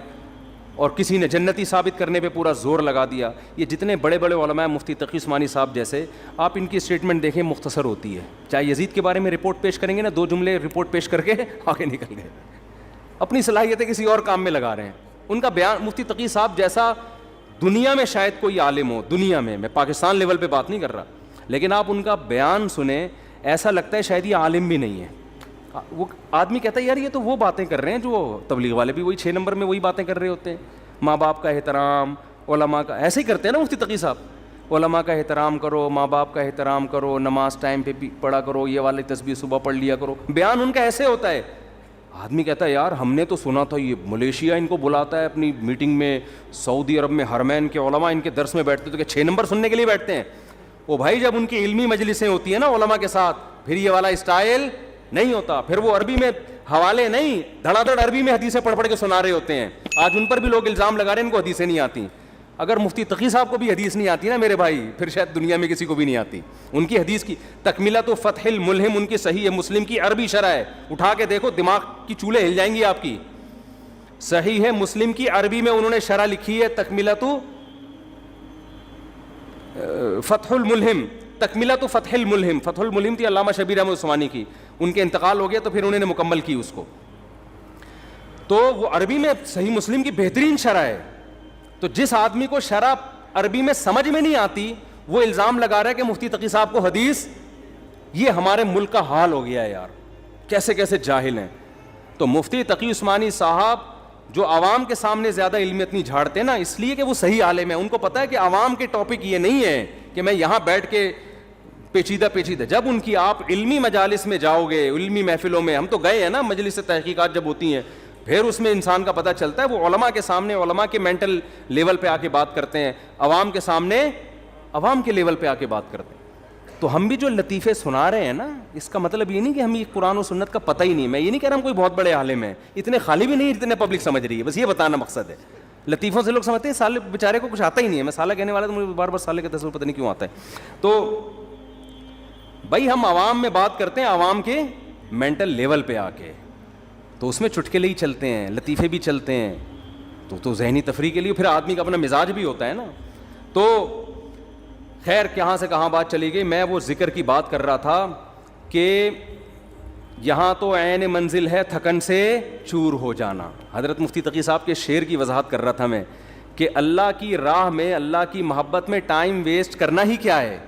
[SPEAKER 2] اور کسی نے جنتی ثابت کرنے پہ پورا زور لگا دیا. یہ جتنے بڑے بڑے علماء, مفتی تقی عثمانی صاحب جیسے, آپ ان کی اسٹیٹمنٹ دیکھیں مختصر ہوتی ہے. چاہے یزید کے بارے میں رپورٹ پیش کریں گے نا, 2 جملے رپورٹ پیش کر کے آگے نکل گئے, اپنی صلاحیتیں کسی اور کام میں لگا رہے ہیں. ان کا بیان, مفتی تقی صاحب جیسا دنیا میں شاید کوئی عالم ہو, دنیا میں پاکستان لیول پہ بات نہیں کر رہا, لیکن آپ ان کا بیان سنیں ایسا لگتا ہے شاید یہ عالم بھی نہیں ہے. وہ آدمی کہتا ہے یار یہ تو وہ باتیں کر رہے ہیں جو تبلیغ والے بھی وہی 6 نمبر میں وہی باتیں کر رہے ہوتے ہیں. ماں باپ کا احترام, علماء کا, ایسے ہی کرتے ہیں نا مفتی تقی صاحب, علماء کا احترام کرو, ماں باپ کا احترام کرو, نماز ٹائم پہ پڑھا کرو, یہ والی تسبیح صبح پڑھ لیا کرو. بیان ان کا ایسے ہوتا ہے. آدمی کہتا ہے یار ہم نے تو سنا تھا یہ ملیشیا ان کو بلاتا ہے اپنی میٹنگ میں, سعودی عرب میں حرمین کے علماء ان کے درس میں بیٹھتے, تو کہ 6 نمبر سننے کے لیے بیٹھتے ہیں. وہ بھائی جب ان کی علمی مجلسیں ہوتی ہیں نا علماء کے ساتھ, پھر یہ والا اسٹائل نہیں ہوتا. پھر وہ عربی میں حوالے نہیں, دھڑا دھڑ عربی میں حدیثیں پڑھ پڑھ کے سنا رہے ہوتے ہیں. آج ان پر بھی لوگ الزام لگا رہے ہیں ان کو حدیثیں نہیں آتی. اگر مفتی تقی صاحب کو بھی حدیث نہیں آتی نا میرے بھائی, پھر شاید دنیا میں کسی کو بھی نہیں آتی. ان کی حدیث کی تکملۃ فتح الملہم ان کی صحیح مسلم کی عربی شرح ہے, اٹھا کے دیکھو دماغ کی چولیں ہل جائیں گی آپ کی. صحیح ہے مسلم کی عربی میں انہوں نے شرح لکھی ہے تکملۃ فتح الملہم, تکملۃ فتح الملہم. فتح الملہم تھی علامہ شبیر احمد عثمانی کی, ان کے انتقال ہو گیا تو پھر انہوں نے مکمل کی اس کو. تو وہ عربی میں صحیح مسلم کی بہترین شرح ہے. تو جس آدمی کو شرح عربی میں سمجھ میں نہیں آتی, وہ الزام لگا رہا ہے کہ مفتی تقی صاحب کو حدیث. یہ ہمارے ملک کا حال ہو گیا ہے یار, کیسے کیسے جاہل ہیں. تو مفتی تقی عثمانی صاحب جو عوام کے سامنے زیادہ علمیت نہیں جھاڑتے نا, اس لیے کہ وہ صحیح عالم ہے. ان کو پتہ ہے کہ عوام کے ٹاپک یہ نہیں ہے کہ میں یہاں بیٹھ کے پیچیدہ. جب ان کی آپ علمی مجالس میں جاؤ گے, علمی محفلوں میں, ہم تو گئے ہیں نا, مجلس تحقیقات جب ہوتی ہیں, پھر اس میں انسان کا پتہ چلتا ہے. وہ علماء کے سامنے علماء کے مینٹل لیول پہ آ کے بات کرتے ہیں, عوام کے سامنے عوام کے لیول پہ آ کے بات کرتے ہیں. تو ہم بھی جو لطیفے سنا رہے ہیں نا, اس کا مطلب یہ نہیں کہ ہمیں قرآن و سنت کا پتہ ہی نہیں. میں یہ نہیں کہہ رہا ہم کوئی بہت بڑے عالم ہیں, اتنے خالی بھی نہیں اتنے پبلک سمجھ رہی ہے, بس یہ بتانا مقصد ہے. لطیفوں سے لوگ سمجھتے ہیں سالے بیچارے کو کچھ آتا ہی نہیں ہے. میں سالہ کہنے والا تو مجھے بار بار سالے کا تصور پتہ نہیں کیوں آتا ہے. تو بھائی ہم عوام میں بات کرتے ہیں, عوام کے مینٹل لیول پہ آ کے, تو اس میں چٹکلے ہی چلتے ہیں, لطیفے بھی چلتے ہیں. تو ذہنی تفریح کے لیے پھر آدمی کا اپنا مزاج بھی ہوتا ہے نا. تو خیر کہاں سے کہاں بات چلی گئی. میں وہ ذکر کی بات کر رہا تھا کہ یہاں تو عین منزل ہے تھکن سے چور ہو جانا. حضرت مفتی تقی صاحب کے شعر کی وضاحت کر رہا تھا میں کہ اللہ کی راہ میں, اللہ کی محبت میں ٹائم ویسٹ کرنا ہی کیا ہے,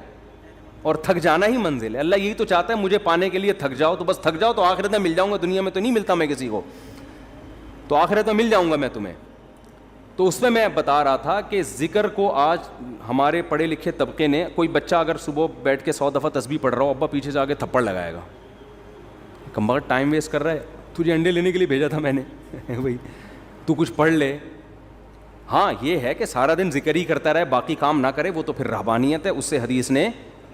[SPEAKER 2] اور تھک جانا ہی منزل ہے. اللہ یہی تو چاہتا ہے مجھے پانے کے لیے تھک جاؤ, تو بس تھک جاؤ تو آخرت میں مل جاؤں گا. دنیا میں تو نہیں ملتا میں کسی کو, تو آخرت میں مل جاؤں گا میں تمہیں. تو اس میں بتا رہا تھا کہ ذکر کو آج ہمارے پڑھے لکھے طبقے نے, کوئی بچہ اگر صبح بیٹھ کے 100 دفعہ تسبیح پڑھ رہا ہو, ابا پیچھے سے آ کے تھپڑ لگائے گا, کم بخت ٹائم ویسٹ کر رہا ہے, تجھے انڈے لینے کے لیے بھیجا تھا میں نے بھائی تو کچھ پڑھ لے. ہاں یہ ہے کہ سارا دن ذکر ہی کرتا رہے, باقی کام نہ کرے, وہ تو پھر رہبانیت ہے, اس سے حدیث نے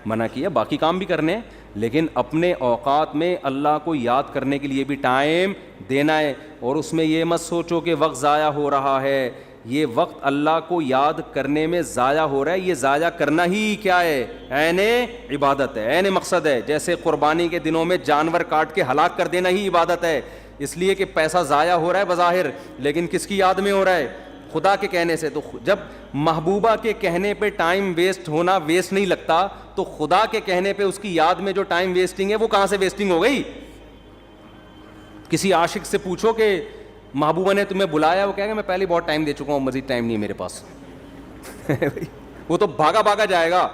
[SPEAKER 2] منع کیا. باقی کام بھی کرنے, لیکن اپنے اوقات میں اللہ کو یاد کرنے کے لیے بھی ٹائم دینا ہے. اور اس میں یہ مت سوچو کہ وقت ضائع ہو رہا ہے, یہ وقت اللہ کو یاد کرنے میں ضائع ہو رہا ہے. یہ ضائع کرنا ہی کیا ہے, عین عبادت ہے, عین مقصد ہے. جیسے قربانی کے دنوں میں جانور کاٹ کے ہلاک کر دینا ہی عبادت ہے, اس لیے کہ پیسہ ضائع ہو رہا ہے بظاہر, لیکن کس کی یاد میں ہو رہا ہے, خدا کے کہنے سے. تو جب محبوبہ کے کہنے پہ ٹائم ویسٹ ہونا ویسٹ نہیں لگتا, تو خدا کے کہنے پہ اس کی یاد میں جو ٹائم ویسٹنگ ہے وہ کہاں سے ویسٹنگ ہو گئی. کسی عاشق سے پوچھو کہ محبوبہ نے تمہیں بلایا, وہ کہے گا میں پہلے بہت ٹائم دے چکا ہوں, مزید ٹائم نہیں ہے میرے پاس وہ تو بھاگا جائے گا.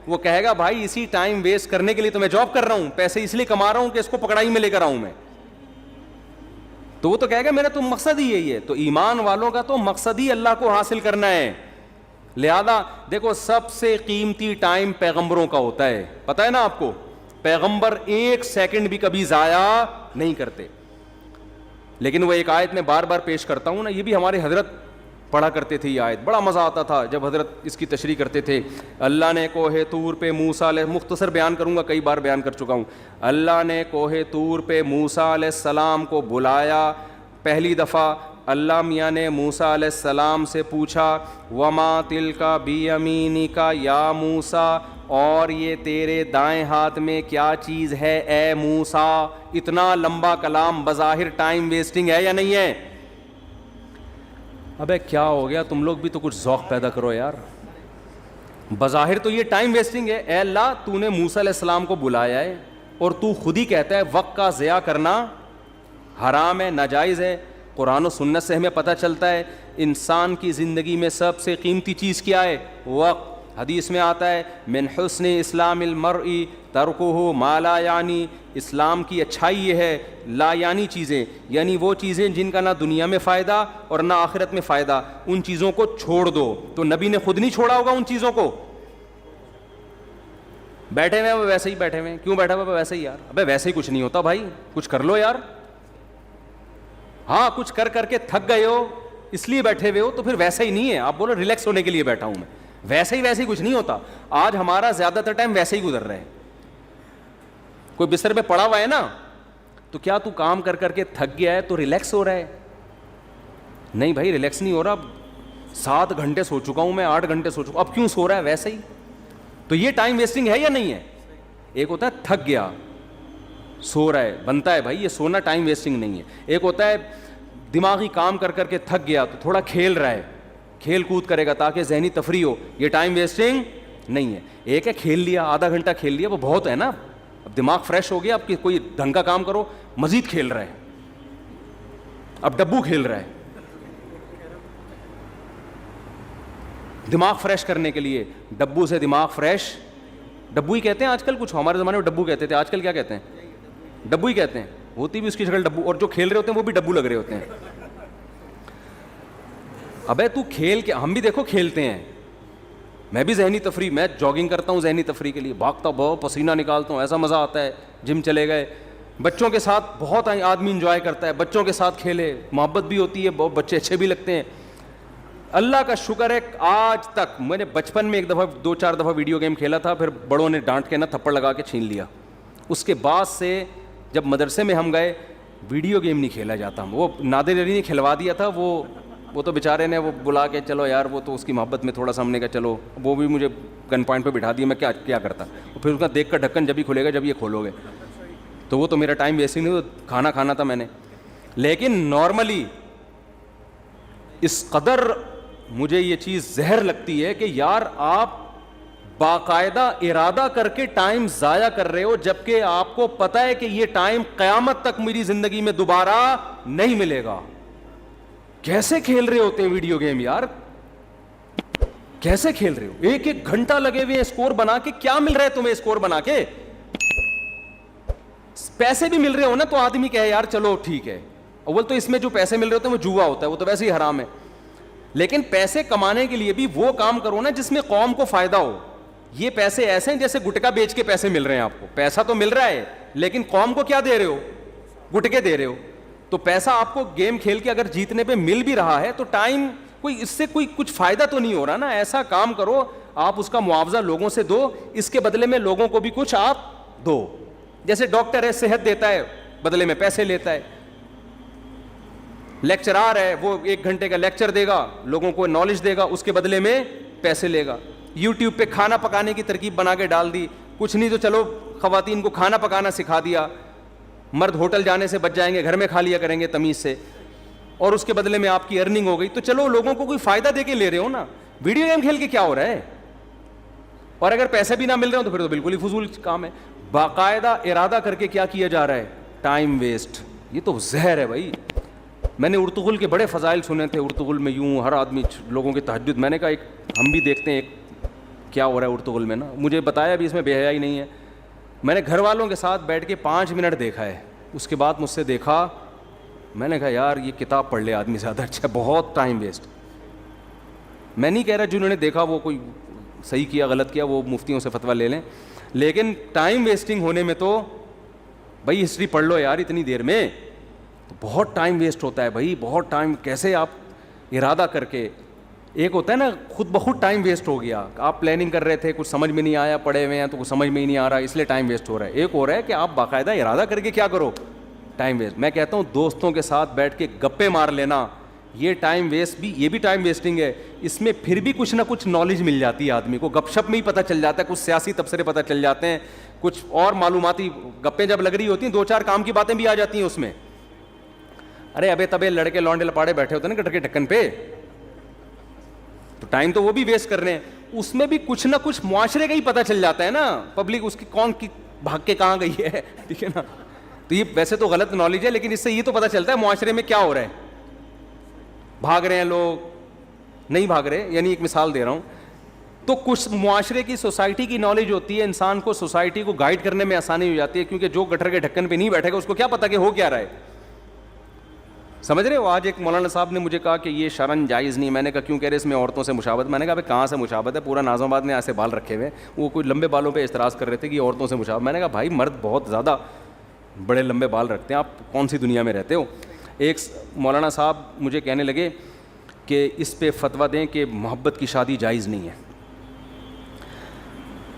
[SPEAKER 2] وہ کہے گا بھائی اسی ٹائم ویسٹ کرنے کے لیے تو میں جاب کر رہا ہوں, پیسے اس لیے کما رہا ہوں کہ اس کو پکڑائی میں لے کر آؤں میں. تو وہ تو کہے گا میرا تو مقصد ہی یہی ہے. تو ایمان والوں کا تو مقصد ہی اللہ کو حاصل کرنا ہے. لہذا دیکھو سب سے قیمتی ٹائم پیغمبروں کا ہوتا ہے, پتہ ہے نا آپ کو, پیغمبر ایک سیکنڈ بھی کبھی ضائع نہیں کرتے. لیکن وہ ایک آیت میں بار بار پیش کرتا ہوں نا, یہ بھی ہمارے حضرت پڑھا کرتے تھے, یہ آیت بڑا مزہ آتا تھا جب حضرت اس کی تشریح کرتے تھے. اللہ نے کوہ طور پہ موسیٰ علیہ, مختصر بیان کروں گا, کئی بار بیان کر چکا ہوں. اللہ نے کوہ طور پہ موسیٰ علیہ السلام کو بلایا پہلی دفعہ. اللہ میاں نے موسیٰ علیہ السلام سے پوچھا وما تلک بیمینک یا موسیٰ, اور یہ تیرے دائیں ہاتھ میں کیا چیز ہے اے موسیٰ. اتنا لمبا کلام بظاہر ٹائم ویسٹنگ ہے یا نہیں ہے؟ ابے کیا ہو گیا, تم لوگ بھی تو کچھ ذوق پیدا کرو یار. بظاہر تو یہ ٹائم ویسٹنگ ہے. اے اللہ تو نے موسیٰ علیہ السلام کو بلایا ہے اور تو خود ہی کہتا ہے وقت کا ضیاع کرنا حرام ہے, ناجائز ہے. قرآن و سنت سے ہمیں پتہ چلتا ہے انسان کی زندگی میں سب سے قیمتی چیز کیا ہے؟ وقت. حدیث میں آتا ہے من حسن اسلام المرء ترکہ ما لا یعنی, اسلام کی اچھائی یہ ہے لا یعنی چیزیں, یعنی وہ چیزیں جن کا نہ دنیا میں فائدہ اور نہ آخرت میں فائدہ, ان چیزوں کو چھوڑ دو. تو نبی نے خود نہیں چھوڑا ہوگا ان چیزوں کو. بیٹھے ہوئے ہیں ویسے ہی بیٹھے ہوئے ہیں, کیوں بیٹھا ہوا ویسے ہی یار, ابے ویسے ہی کچھ نہیں ہوتا بھائی, کچھ کر لو یار. ہاں کچھ کر کر کے تھک گئے ہو اس لیے بیٹھے ہوئے ہو, تو پھر ویسا ہی نہیں ہے. آپ بولو ریلیکس ہونے کے لیے بیٹھا ہوں میں, ویسے ہی کچھ نہیں ہوتا. آج ہمارا زیادہ تر ٹائم ویسے ہی گزر رہا ہے. کوئی بستر پہ پڑا ہوا ہے نا, تو کیا تو کام کر کر کے تھک گیا ہے تو ریلیکس ہو رہا ہے؟ نہیں بھائی ریلیکس نہیں ہو رہا. 7 گھنٹے سو چکا ہوں میں, 8 گھنٹے سو چکا ہوں, اب کیوں سو رہا ہے ویسے ہی. تو یہ ٹائم ویسٹنگ ہے یا نہیں ہے؟ ایک ہوتا ہے تھک گیا سو رہا ہے, بنتا ہے بھائی یہ سونا ٹائم ویسٹنگ نہیں ہے. ایک ہوتا ہے دماغی کام کر کر کے تھک گیا تو تھوڑا کھیل رہا ہے, کھیل کود کرے گا تاکہ ذہنی تفریح ہو, یہ ٹائم ویسٹنگ نہیں ہے. ایک ہے کھیل لیا, آدھا گھنٹہ کھیل لیا, وہ بہت ہے نا, اب دماغ فریش ہو گیا, اب کوئی ڈھنگ کا کام کرو, مزید کھیل رہا ہے, اب ڈبو کھیل رہا ہے. دماغ فریش کرنے کے لیے ڈبو سے دماغ فریش, ڈبو ہی کہتے ہیں آج کل, کچھ ہمارے زمانے میں ڈبو کہتے تھے, آج کل کیا کہتے ہیں؟ ڈبو ہی کہتے ہیں. ہوتی بھی اس کی شکل ڈبو, اور جو کھیل رہے ہوتے ہیں وہ بھی ڈبو لگ رہے ہوتے ہیں. ابے تو کھیل کے, ہم بھی دیکھو کھیلتے ہیں, میں بھی ذہنی تفریح, میں جاگنگ کرتا ہوں ذہنی تفریح کے لیے, بھاگتا بہت, پسینہ نکالتا ہوں, ایسا مزہ آتا ہے. جم چلے گئے, بچوں کے ساتھ بہت آدمی انجوائے کرتا ہے, بچوں کے ساتھ کھیلے, محبت بھی ہوتی ہے, بہت بچے اچھے بھی لگتے ہیں. اللہ کا شکر ہے آج تک, میں نے بچپن میں 2-4 دفعہ ویڈیو گیم کھیلا تھا, پھر بڑوں نے ڈانٹ کے نا تھپڑ لگا کے چھین لیا. اس کے بعد سے جب مدرسے میں ہم گئے ویڈیو گیم نہیں کھیلا جاتا. وہ نادر علی نے کھلوا دیا تھا, وہ تو بیچارے نے وہ بلا کے چلو یار, وہ تو اس کی محبت میں تھوڑا سا ہم نے کہا چلو, وہ بھی مجھے گن پوائنٹ پہ بٹھا دیا, میں کیا کرتا. پھر اس کا دیکھ کر ڈھکن جب ہی کھلے گا جب یہ کھولو گے, تو وہ تو میرا ٹائم ویسٹ نہیں, کھانا کھانا تھا میں نے. لیکن نارملی اس قدر مجھے یہ چیز زہر لگتی ہے کہ یار آپ باقاعدہ ارادہ کر کے ٹائم ضائع کر رہے ہو, جبکہ آپ کو پتہ ہے کہ یہ ٹائم قیامت تک میری زندگی میں دوبارہ نہیں ملے گا. کیسے کھیل رہے ہوتے ہیں ویڈیو گیم یار, کیسے کھیل رہے ہو, 1 گھنٹہ لگے ہوئے اسکور بنا کے, کیا مل رہا ہے تمہیں اسکور بنا کے؟ پیسے بھی مل رہے ہو نا تو آدمی کہے یار چلو ٹھیک ہے. اول تو اس میں جو پیسے مل رہے ہوتے ہیں وہ جوا ہوتا ہے, وہ تو ویسے ہی حرام ہے. لیکن پیسے کمانے کے لیے بھی وہ کام کرو نا جس میں قوم کو فائدہ ہو. یہ پیسے ایسے ہیں جیسے گٹکا بیچ کے پیسے مل رہے ہیں آپ کو, پیسہ تو مل رہا ہے لیکن قوم کو کیا دے رہے ہو؟ گٹکے دے رہے ہو. تو پیسہ آپ کو گیم کھیل کے اگر جیتنے پہ مل بھی رہا ہے تو ٹائم کوئی اس سے کوئی کچھ فائدہ تو نہیں ہو رہا نا. ایسا کام کرو آپ اس کا معاوضہ لوگوں سے دو, اس کے بدلے میں لوگوں کو بھی کچھ آپ دو. جیسے ڈاکٹر ہے صحت دیتا ہے, بدلے میں پیسے لیتا ہے. لیکچرار ہے, وہ 1 گھنٹے کا لیکچر دے گا, لوگوں کو نالج دے گا, اس کے بدلے میں پیسے لے گا. یوٹیوب پہ کھانا پکانے کی ترکیب بنا کے ڈال دی, کچھ نہیں تو چلو خواتین کو کھانا پکانا سکھا دیا, مرد ہوٹل جانے سے بچ جائیں گے, گھر میں کھا لیا کریں گے تمیز سے, اور اس کے بدلے میں آپ کی ارننگ ہو گئی. تو چلو لوگوں کو کوئی فائدہ دے کے لے رہے ہو نا, ویڈیو گیم کھیل کے کیا ہو رہا ہے؟ اور اگر پیسے بھی نہ مل رہے ہو تو پھر تو بالکل ہی فضول کام ہے. باقاعدہ ارادہ کر کے کیا کیا جا رہا ہے؟ Time waste. یہ تو زہر ہے بھائی. میں نے ارطغرل کے بڑے فضائل سنے تھے, ارطغرل میں یوں ہر آدمی لوگوں کے تہجد, میں نے کہا ایک ہم بھی دیکھتے ہیں, ایک کیا ہو رہا ہے ارطغرل میں نا, مجھے بتایا بھی اس میں بے حیائی نہیں ہے. میں نے گھر والوں کے ساتھ بیٹھ کے 5 منٹ دیکھا ہے, اس کے بعد مجھ سے دیکھا, میں نے کہا یار یہ کتاب پڑھ لے آدمی زیادہ اچھا, بہت ٹائم ویسٹ. میں نہیں کہہ رہا جنہوں نے دیکھا وہ کوئی صحیح کیا غلط کیا, وہ مفتیوں سے فتویٰ لے لیں, لیکن ٹائم ویسٹنگ ہونے میں تو بھائی ہسٹری پڑھ لو یار اتنی دیر میں, تو بہت ٹائم ویسٹ ہوتا ہے بھائی, بہت ٹائم. کیسے آپ ارادہ کر کے, ایک ہوتا ہے نا خود بخود ٹائم ویسٹ ہو گیا, آپ پلاننگ کر رہے تھے کچھ سمجھ میں نہیں آیا, پڑھے ہوئے ہیں تو کچھ سمجھ میں ہی نہیں آ رہا اس لیے ٹائم ویسٹ ہو رہا ہے. ایک ہو رہا ہے کہ آپ باقاعدہ ارادہ کر کے کیا کرو, ٹائم ویسٹ. میں کہتا ہوں دوستوں کے ساتھ بیٹھ کے گپے مار لینا, یہ ٹائم ویسٹ بھی, یہ بھی ٹائم ویسٹنگ ہے. اس میں پھر بھی کچھ نہ کچھ نالج مل جاتی ہے آدمی کو, گپ شپ میں ہی پتہ چل جاتا ہے, کچھ سیاسی تبصرے پتہ چل جاتے ہیں, کچھ اور معلوماتی گپیں جب لگ رہی ہوتی ہیں 2-4 کام کی باتیں بھی آ جاتی ہیں اس میں. ارے ابے تبے لڑکے لونڈے لپاڑے بیٹھے ہوتے ہیں نا گٹر کے ڈھکن پہ, تو ٹائم تو وہ بھی ویسٹ کر رہے ہیں. اس میں بھی کچھ نہ کچھ معاشرے کا ہی پتہ چل جاتا ہے نا, پبلک اس کی کون کی بھاگ کے کہاں گئی ہے, ٹھیک ہے نا. تو یہ ویسے تو غلط نالج ہے, لیکن اس سے یہ تو پتہ چلتا ہے معاشرے میں کیا ہو رہا ہے, بھاگ رہے ہیں لوگ, نہیں بھاگ رہے, یعنی ایک مثال دے رہا ہوں. تو کچھ معاشرے کی سوسائٹی کی نالج ہوتی ہے, انسان کو سوسائٹی کو گائیڈ کرنے میں آسانی ہو جاتی ہے, کیونکہ جو گٹر کے ڈھکن پہ نہیں بیٹھے گا اس کو کیا پتا کہ ہو کیا رہا ہے. سمجھ رہے ہو. آج ایک مولانا صاحب نے مجھے کہا کہ یہ شرن جائز نہیں. میں نے کہا کیوں کہہ رہے اس میں عورتوں سے مشابہت. میں نے کہا بھائی کہاں سے مشابہت ہے, پورا ناظم آباد میں ایسے بال رکھے ہوئے, وہ کوئی لمبے بالوں پہ اعتراض کر رہے تھے کہ یہ عورتوں سے مشابہت. میں نے کہا بھائی مرد بہت زیادہ بڑے لمبے بال رکھتے ہیں, آپ کون سی دنیا میں رہتے ہو. ایک مولانا صاحب مجھے کہنے لگے کہ اس پہ فتویٰ دیں کہ محبت کی شادی جائز نہیں ہے.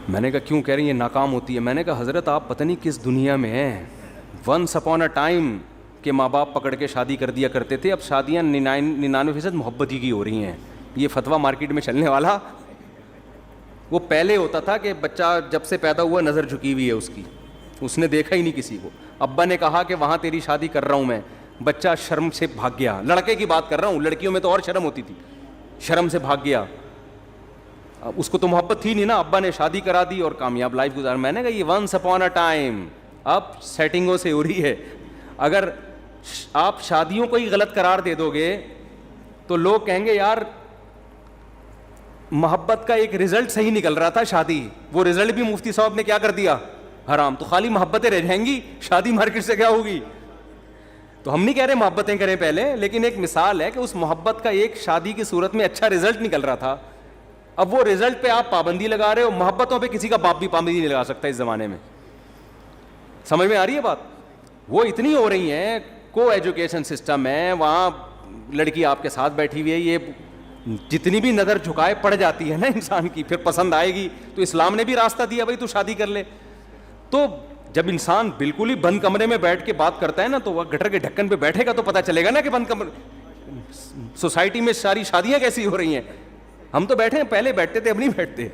[SPEAKER 2] میں نے کہا کیوں کہہ رہی ہیں ناکام ہوتی ہے. میں نے کہا حضرت آپ پتہ نہیں کس دنیا میں ہیں. ونس اپون اے ٹائم کہ ماں باپ پکڑ کے شادی کر دیا کرتے تھے, اب شادیاں 99% محبت ہی کی ہو رہی ہیں. یہ فتویٰ مارکیٹ میں چلنے والا, وہ پہلے ہوتا تھا کہ بچہ جب سے پیدا ہوا نظر جھکی ہوئی ہے اس کی, اس نے دیکھا ہی نہیں کسی کو. ابا نے کہا کہ وہاں تیری شادی کر رہا ہوں میں, بچہ شرم سے بھاگ گیا. لڑکے کی بات کر رہا ہوں, لڑکیوں میں تو اور شرم ہوتی تھی, شرم سے بھاگ گیا. اس کو تو محبت تھی نہیں نا, ابا نے شادی کرا دی اور کامیاب لائف گزار. میں نے کہا یہ ونس اپون اے ٹائم, اب سیٹنگوں سے ہو رہی ہے. اگر آپ شادیوں کو ہی غلط قرار دے دو گے تو لوگ کہیں گے یار محبت کا ایک رزلٹ صحیح نکل رہا تھا شادی, وہ رزلٹ بھی مفتی صاحب نے کیا کر دیا, حرام. تو خالی محبتیں رہ جائیں گی, شادی مارکیٹ سے کیا ہوگی. تو ہم نہیں کہہ رہے محبتیں کریں پہلے, لیکن ایک مثال ہے کہ اس محبت کا ایک شادی کی صورت میں اچھا رزلٹ نکل رہا تھا. اب وہ رزلٹ پہ آپ پابندی لگا رہے ہو, محبتوں پہ کسی کا باپ بھی پابندی نہیں لگا سکتا اس زمانے میں. سمجھ میں آ رہی ہے بات. وہ اتنی ہو رہی ہیں, کو ایجوکیشن سسٹم ہے, وہاں لڑکی آپ کے ساتھ بیٹھی ہوئی ہے, یہ جتنی بھی نظر جھکائے پڑ جاتی ہے نا انسان کی, پھر پسند آئے گی. تو اسلام نے بھی راستہ دیا بھائی تو شادی کر لے. تو جب انسان بالکل ہی بند کمرے میں بیٹھ کے بات کرتا ہے نا, تو وہ گٹر کے ڈھکن پہ بیٹھے گا تو پتہ چلے گا نا کہ بند کمرے سوسائٹی میں ساری شادیاں کیسی ہو رہی ہیں. ہم تو بیٹھے ہیں, پہلے بیٹھتے تھے, اب نہیں بیٹھتے.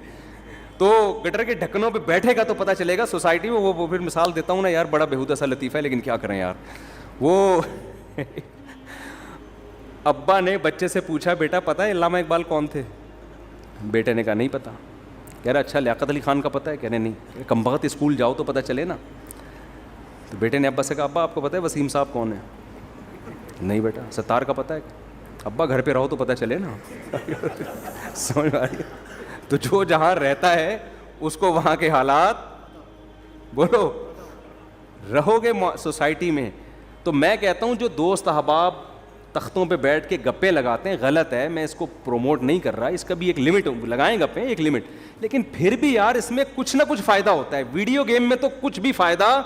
[SPEAKER 2] تو گٹر کے ڈھکنوں پہ بیٹھے گا تو پتہ چلے گا سوسائٹی میں. وہ پھر مثال دیتا ہوں نا یار, بڑا بےہودہ سا لطیفہ ہے, لیکن کیا کریں یار. وہ ابا نے بچے سے پوچھا بیٹا پتہ ہے علامہ اقبال کون تھے. بیٹے نے کہا نہیں پتہ. کہہ رہا اچھا لیاقت علی خان کا پتہ ہے. کہہ رہے نہیں. کم بخت اسکول جاؤ تو پتہ چلے نا. تو بیٹے نے ابا سے کہا ابا آپ کو پتہ ہے وسیم صاحب کون ہے. نہیں بیٹا. ستار کا پتہ ہے. ابا گھر پہ رہو تو پتہ چلے نا. سمجھ آ رہی ہے. تو جو جہاں رہتا ہے اس کو وہاں کے حالات, بولو رہو گے سوسائٹی میں. تو میں کہتا ہوں جو دوست احباب تختوں پہ بیٹھ کے گپے لگاتے ہیں غلط ہے, میں اس کو پروموٹ نہیں کر رہا. اس کا بھی ایک لمٹ, لگائیں گپے ایک لمٹ, لیکن پھر بھی یار اس میں کچھ نہ کچھ فائدہ ہوتا ہے. ویڈیو گیم میں تو کچھ بھی فائدہ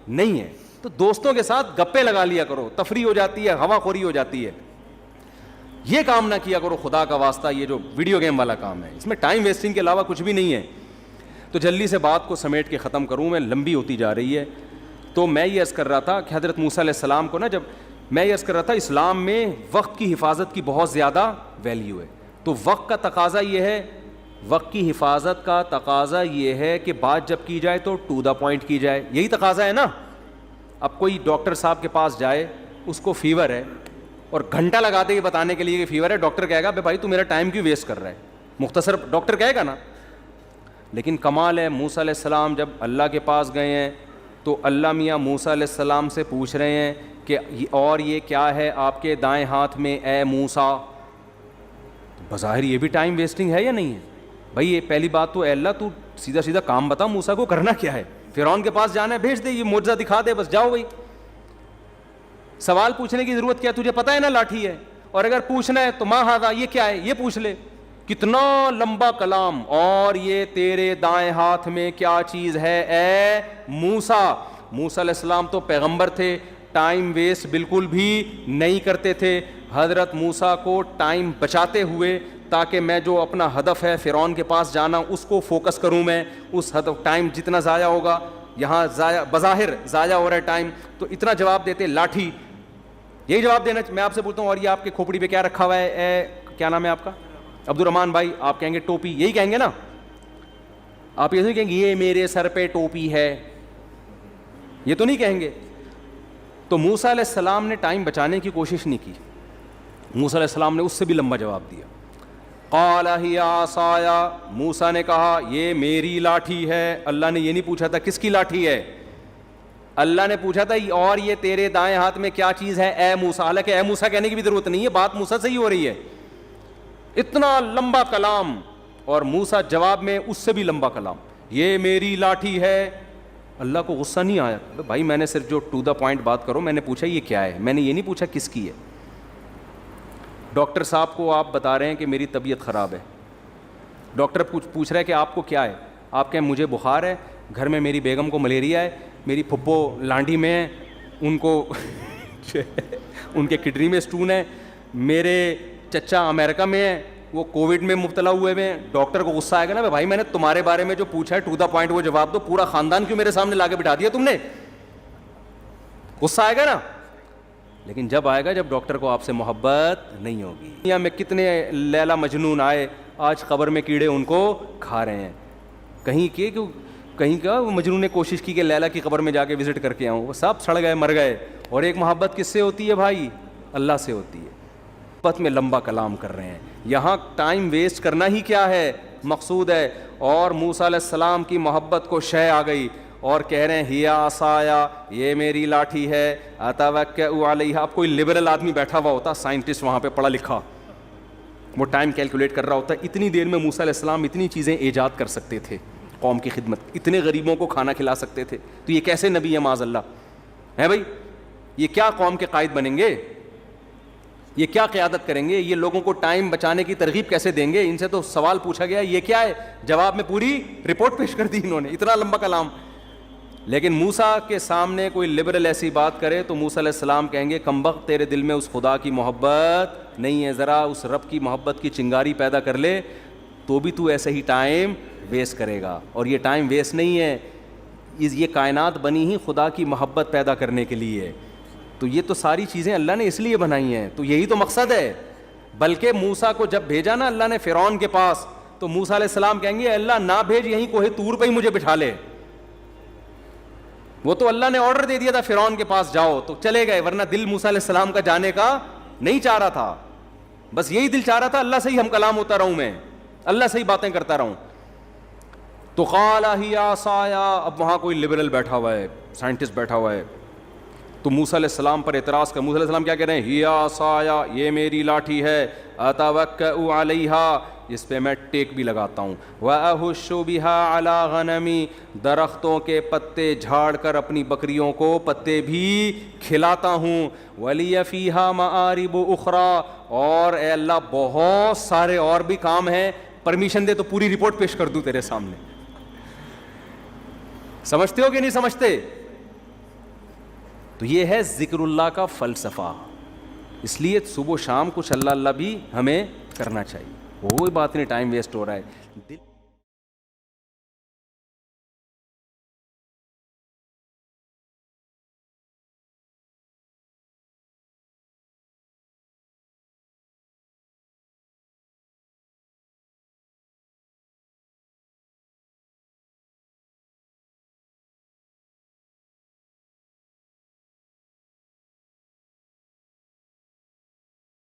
[SPEAKER 2] نہیں ہے. تو دوستوں کے ساتھ گپے لگا لیا کرو, تفریح ہو جاتی ہے, ہوا خوری ہو جاتی ہے. یہ کام نہ کیا کرو خدا کا واسطہ, یہ جو ویڈیو گیم والا کام ہے اس میں ٹائم ویسٹنگ کے علاوہ کچھ بھی نہیں ہے. تو جلدی سے بات کو سمیٹ کے ختم کروں, میں لمبی ہوتی جا رہی ہے. تو میں یہ عرض کر رہا تھا کہ حضرت موسیٰ علیہ السلام کو نا, جب میں یہ عرض کر رہا تھا اسلام میں وقت کی حفاظت کی بہت زیادہ ویلیو ہے. تو وقت کا تقاضا یہ ہے, وقت کی حفاظت کا تقاضا یہ ہے کہ بات جب کی جائے تو ٹو دا پوائنٹ کی جائے. یہی تقاضا ہے نا. اب کوئی ڈاکٹر صاحب کے پاس جائے, اس کو فیور ہے اور گھنٹہ لگا دے یہ بتانے کے لیے کہ فیور ہے, ڈاکٹر کہے گا بھائی تو میرا ٹائم کیوں ویسٹ کر رہا ہے. مختصر ڈاکٹر کہے گا نا. لیکن کمال ہے موسیٰ علیہ السلام جب اللہ کے پاس گئے ہیں تو اللہ میاں موسیٰ علیہ السلام سے پوچھ رہے ہیں کہ اور یہ کیا ہے آپ کے دائیں ہاتھ میں اے موسیٰ. بظاہر یہ بھی ٹائم ویسٹنگ ہے یا نہیں ہے. بھائی یہ پہلی بات تو اے اللہ تو سیدھا سیدھا کام بتا موسیٰ کو کرنا کیا ہے, فرعون کے پاس جانا ہے بھیج دے, یہ معجزہ دکھا دے بس جاؤ. بھائی سوال پوچھنے کی ضرورت کیا ہے, تجھے پتہ ہے نا لاٹھی ہے, اور اگر پوچھنا ہے تو ما ھذا یہ کیا ہے یہ پوچھ لے. کتنا لمبا کلام, اور یہ تیرے دائیں ہاتھ میں کیا چیز ہے اے موسیٰ. موسیٰ علیہ السلام تو پیغمبر تھے, ٹائم ویسٹ بالکل بھی نہیں کرتے تھے. حضرت موسیٰ کو ٹائم بچاتے ہوئے تاکہ میں جو اپنا ہدف ہے فرعون کے پاس جانا اس کو فوکس کروں, میں اس ہدف ٹائم جتنا ضائع ہوگا یہاں ضائع بظاہر ضائع ہو رہا ہے ٹائم, تو اتنا جواب دیتے لاٹھی. یہی جواب دینا میں آپ سے پوچھتا ہوں, اور یہ آپ کے کھوپڑی پہ کیا رکھا ہوا ہے اے کیا نام ہے آپ کا عبد الرحمان بھائی, آپ کہیں گے ٹوپی, یہی کہیں گے نا آپ, یہ نہیں کہیں گے یہ میرے سر پہ ٹوپی ہے, یہ تو نہیں کہیں گے. تو موسیٰ علیہ السلام نے ٹائم بچانے کی کوشش نہیں کی, موسیٰ علیہ السلام نے اس سے بھی لمبا جواب دیا. قال ہی عصای, موسیٰ نے کہا یہ میری لاٹھی ہے. اللہ نے یہ نہیں پوچھا تھا کس کی لاٹھی ہے, اللہ نے پوچھا تھا اور یہ تیرے دائیں ہاتھ میں کیا چیز ہے اے موسیٰ. حالانکہ اے موسیٰ کہنے کی بھی ضرورت نہیں ہے, بات موسیٰ سے ہی ہو رہی ہے. اتنا لمبا کلام, اور موسیٰ جواب میں اس سے بھی لمبا کلام, یہ میری لاٹھی ہے. اللہ کو غصہ نہیں آیا, بھائی میں نے صرف جو ٹو دا پوائنٹ بات کرو, میں نے پوچھا یہ کیا ہے, میں نے یہ نہیں پوچھا کس کی ہے. ڈاکٹر صاحب کو آپ بتا رہے ہیں کہ میری طبیعت خراب ہے, ڈاکٹر پوچھ رہا ہے کہ آپ کو کیا ہے, آپ کہیں مجھے بخار ہے, گھر میں میری بیگم کو ملیریا ہے, میری پھپھو لانڈی میں ہے, ان کو ان کے کڈنی میں اسٹون ہے, میرے چچا امریکہ میں ہے, وہ کووڈ میں مبتلا ہوئے ہیں. ڈاکٹر کو غصہ آئے گا نا, بھائی میں نے تمہارے بارے میں جو پوچھا ہے ٹو دا پوائنٹ وہ جواب دو, پورا خاندان کیوں میرے سامنے لا کے بٹھا دیا تم نے, غصہ آئے گا نا. لیکن جب آئے گا جب ڈاکٹر کو آپ سے محبت نہیں ہوگی. دنیا میں کتنے لیلا مجنون آئے, آج قبر میں کیڑے ان کو کھا رہے ہیں. کہیں کا مجنون نے کوشش کی کہ لیلا کی قبر میں جا کے وزٹ کر کے آؤں, وہ سب سڑ گئے مر گئے. اور ایک محبت کس سے ہوتی ہے بھائی, اللہ سے ہوتی ہے. محبت میں لمبا کلام کر رہے ہیں, یہاں ٹائم ویسٹ کرنا ہی کیا ہے مقصود ہے. اور موسیٰ علیہ السلام کی محبت کو شے آ گئی اور کہہ رہے ہیں ہی عصایا, یہ میری لاٹھی ہے, اتوکئ علیہا. اب کوئی لبرل آدمی بیٹھا ہوا ہوتا, سائنٹسٹ وہاں پہ پڑھا لکھا, وہ ٹائم کیلکولیٹ کر رہا ہوتا, اتنی دیر میں موسیٰ علیہ السلام اتنی چیزیں ایجاد کر سکتے تھے قوم کی خدمت, اتنے غریبوں کو کھانا کھلا سکتے تھے. تو یہ کیسے نبی ہے معاذ اللہ ہے بھائی, یہ کیا قوم کے قائد بنیں گے, یہ کیا قیادت کریں گے, یہ لوگوں کو ٹائم بچانے کی ترغیب کیسے دیں گے. ان سے تو سوال پوچھا گیا یہ کیا ہے, جواب میں پوری رپورٹ پیش کر دی انہوں نے, اتنا لمبا کلام. لیکن موسیٰ کے سامنے کوئی لبرل ایسی بات کرے تو موسیٰ علیہ السلام کہیں گے کمبخت تیرے دل میں اس خدا کی محبت نہیں ہے, ذرا اس رب کی محبت کی چنگاری پیدا کر لے تو بھی تو ایسے ہی ٹائم ویسٹ کرے گا. اور یہ ٹائم ویسٹ نہیں ہے, یہ کائنات بنی ہی خدا کی محبت پیدا کرنے کے لیے. تو یہ تو ساری چیزیں اللہ نے اس لیے بنائی ہیں, تو یہی تو مقصد ہے. بلکہ موسیٰ کو جب بھیجا نا اللہ نے فرعون کے پاس, تو موسیٰ علیہ السلام کہیں گے اللہ نہ بھیج, یہیں کوہ طور پہ ہی مجھے بٹھا لے. وہ تو اللہ نے آرڈر دے دیا تھا فرعون کے پاس جاؤ, تو چلے گئے, ورنہ دل موسیٰ علیہ السلام کا جانے کا نہیں چاہ رہا تھا. بس یہی دل چاہ رہا تھا اللہ سے ہی ہم کلام ہوتا رہوں, میں اللہ سے ہی باتیں کرتا رہوں. تو قال ہی عصایا, اب وہاں کوئی لبرل بیٹھا ہوا ہے, سائنٹسٹ بیٹھا ہوا ہے, تو موسیٰ علیہ السلام پر اعتراض کر. موسیٰ علیہ السلام کیا کہہ رہے ہیں, ہی عصایا, یہ میری لاٹھی ہے, اتوکئ علیہا, اس پہ میں ٹیک بھی لگاتا ہوں, واہش بہا علی غنمی, درختوں کے پتے جھاڑ کر اپنی بکریوں کو پتے بھی کھلاتا ہوں, ولی فیہا مآرب اخری, اور اے اللہ بہت سارے اور بھی کام ہیں, پرمیشن دے تو پوری رپورٹ پیش کر دوں تیرے سامنے. سمجھتے ہو کہ نہیں سمجھتے؟ تو یہ ہے ذکر اللہ کا فلسفہ. اس لیے صبح و شام کچھ اللہ اللہ بھی ہمیں کرنا چاہیے. کوئی بات نہیں ٹائم ویسٹ ہو رہا ہے.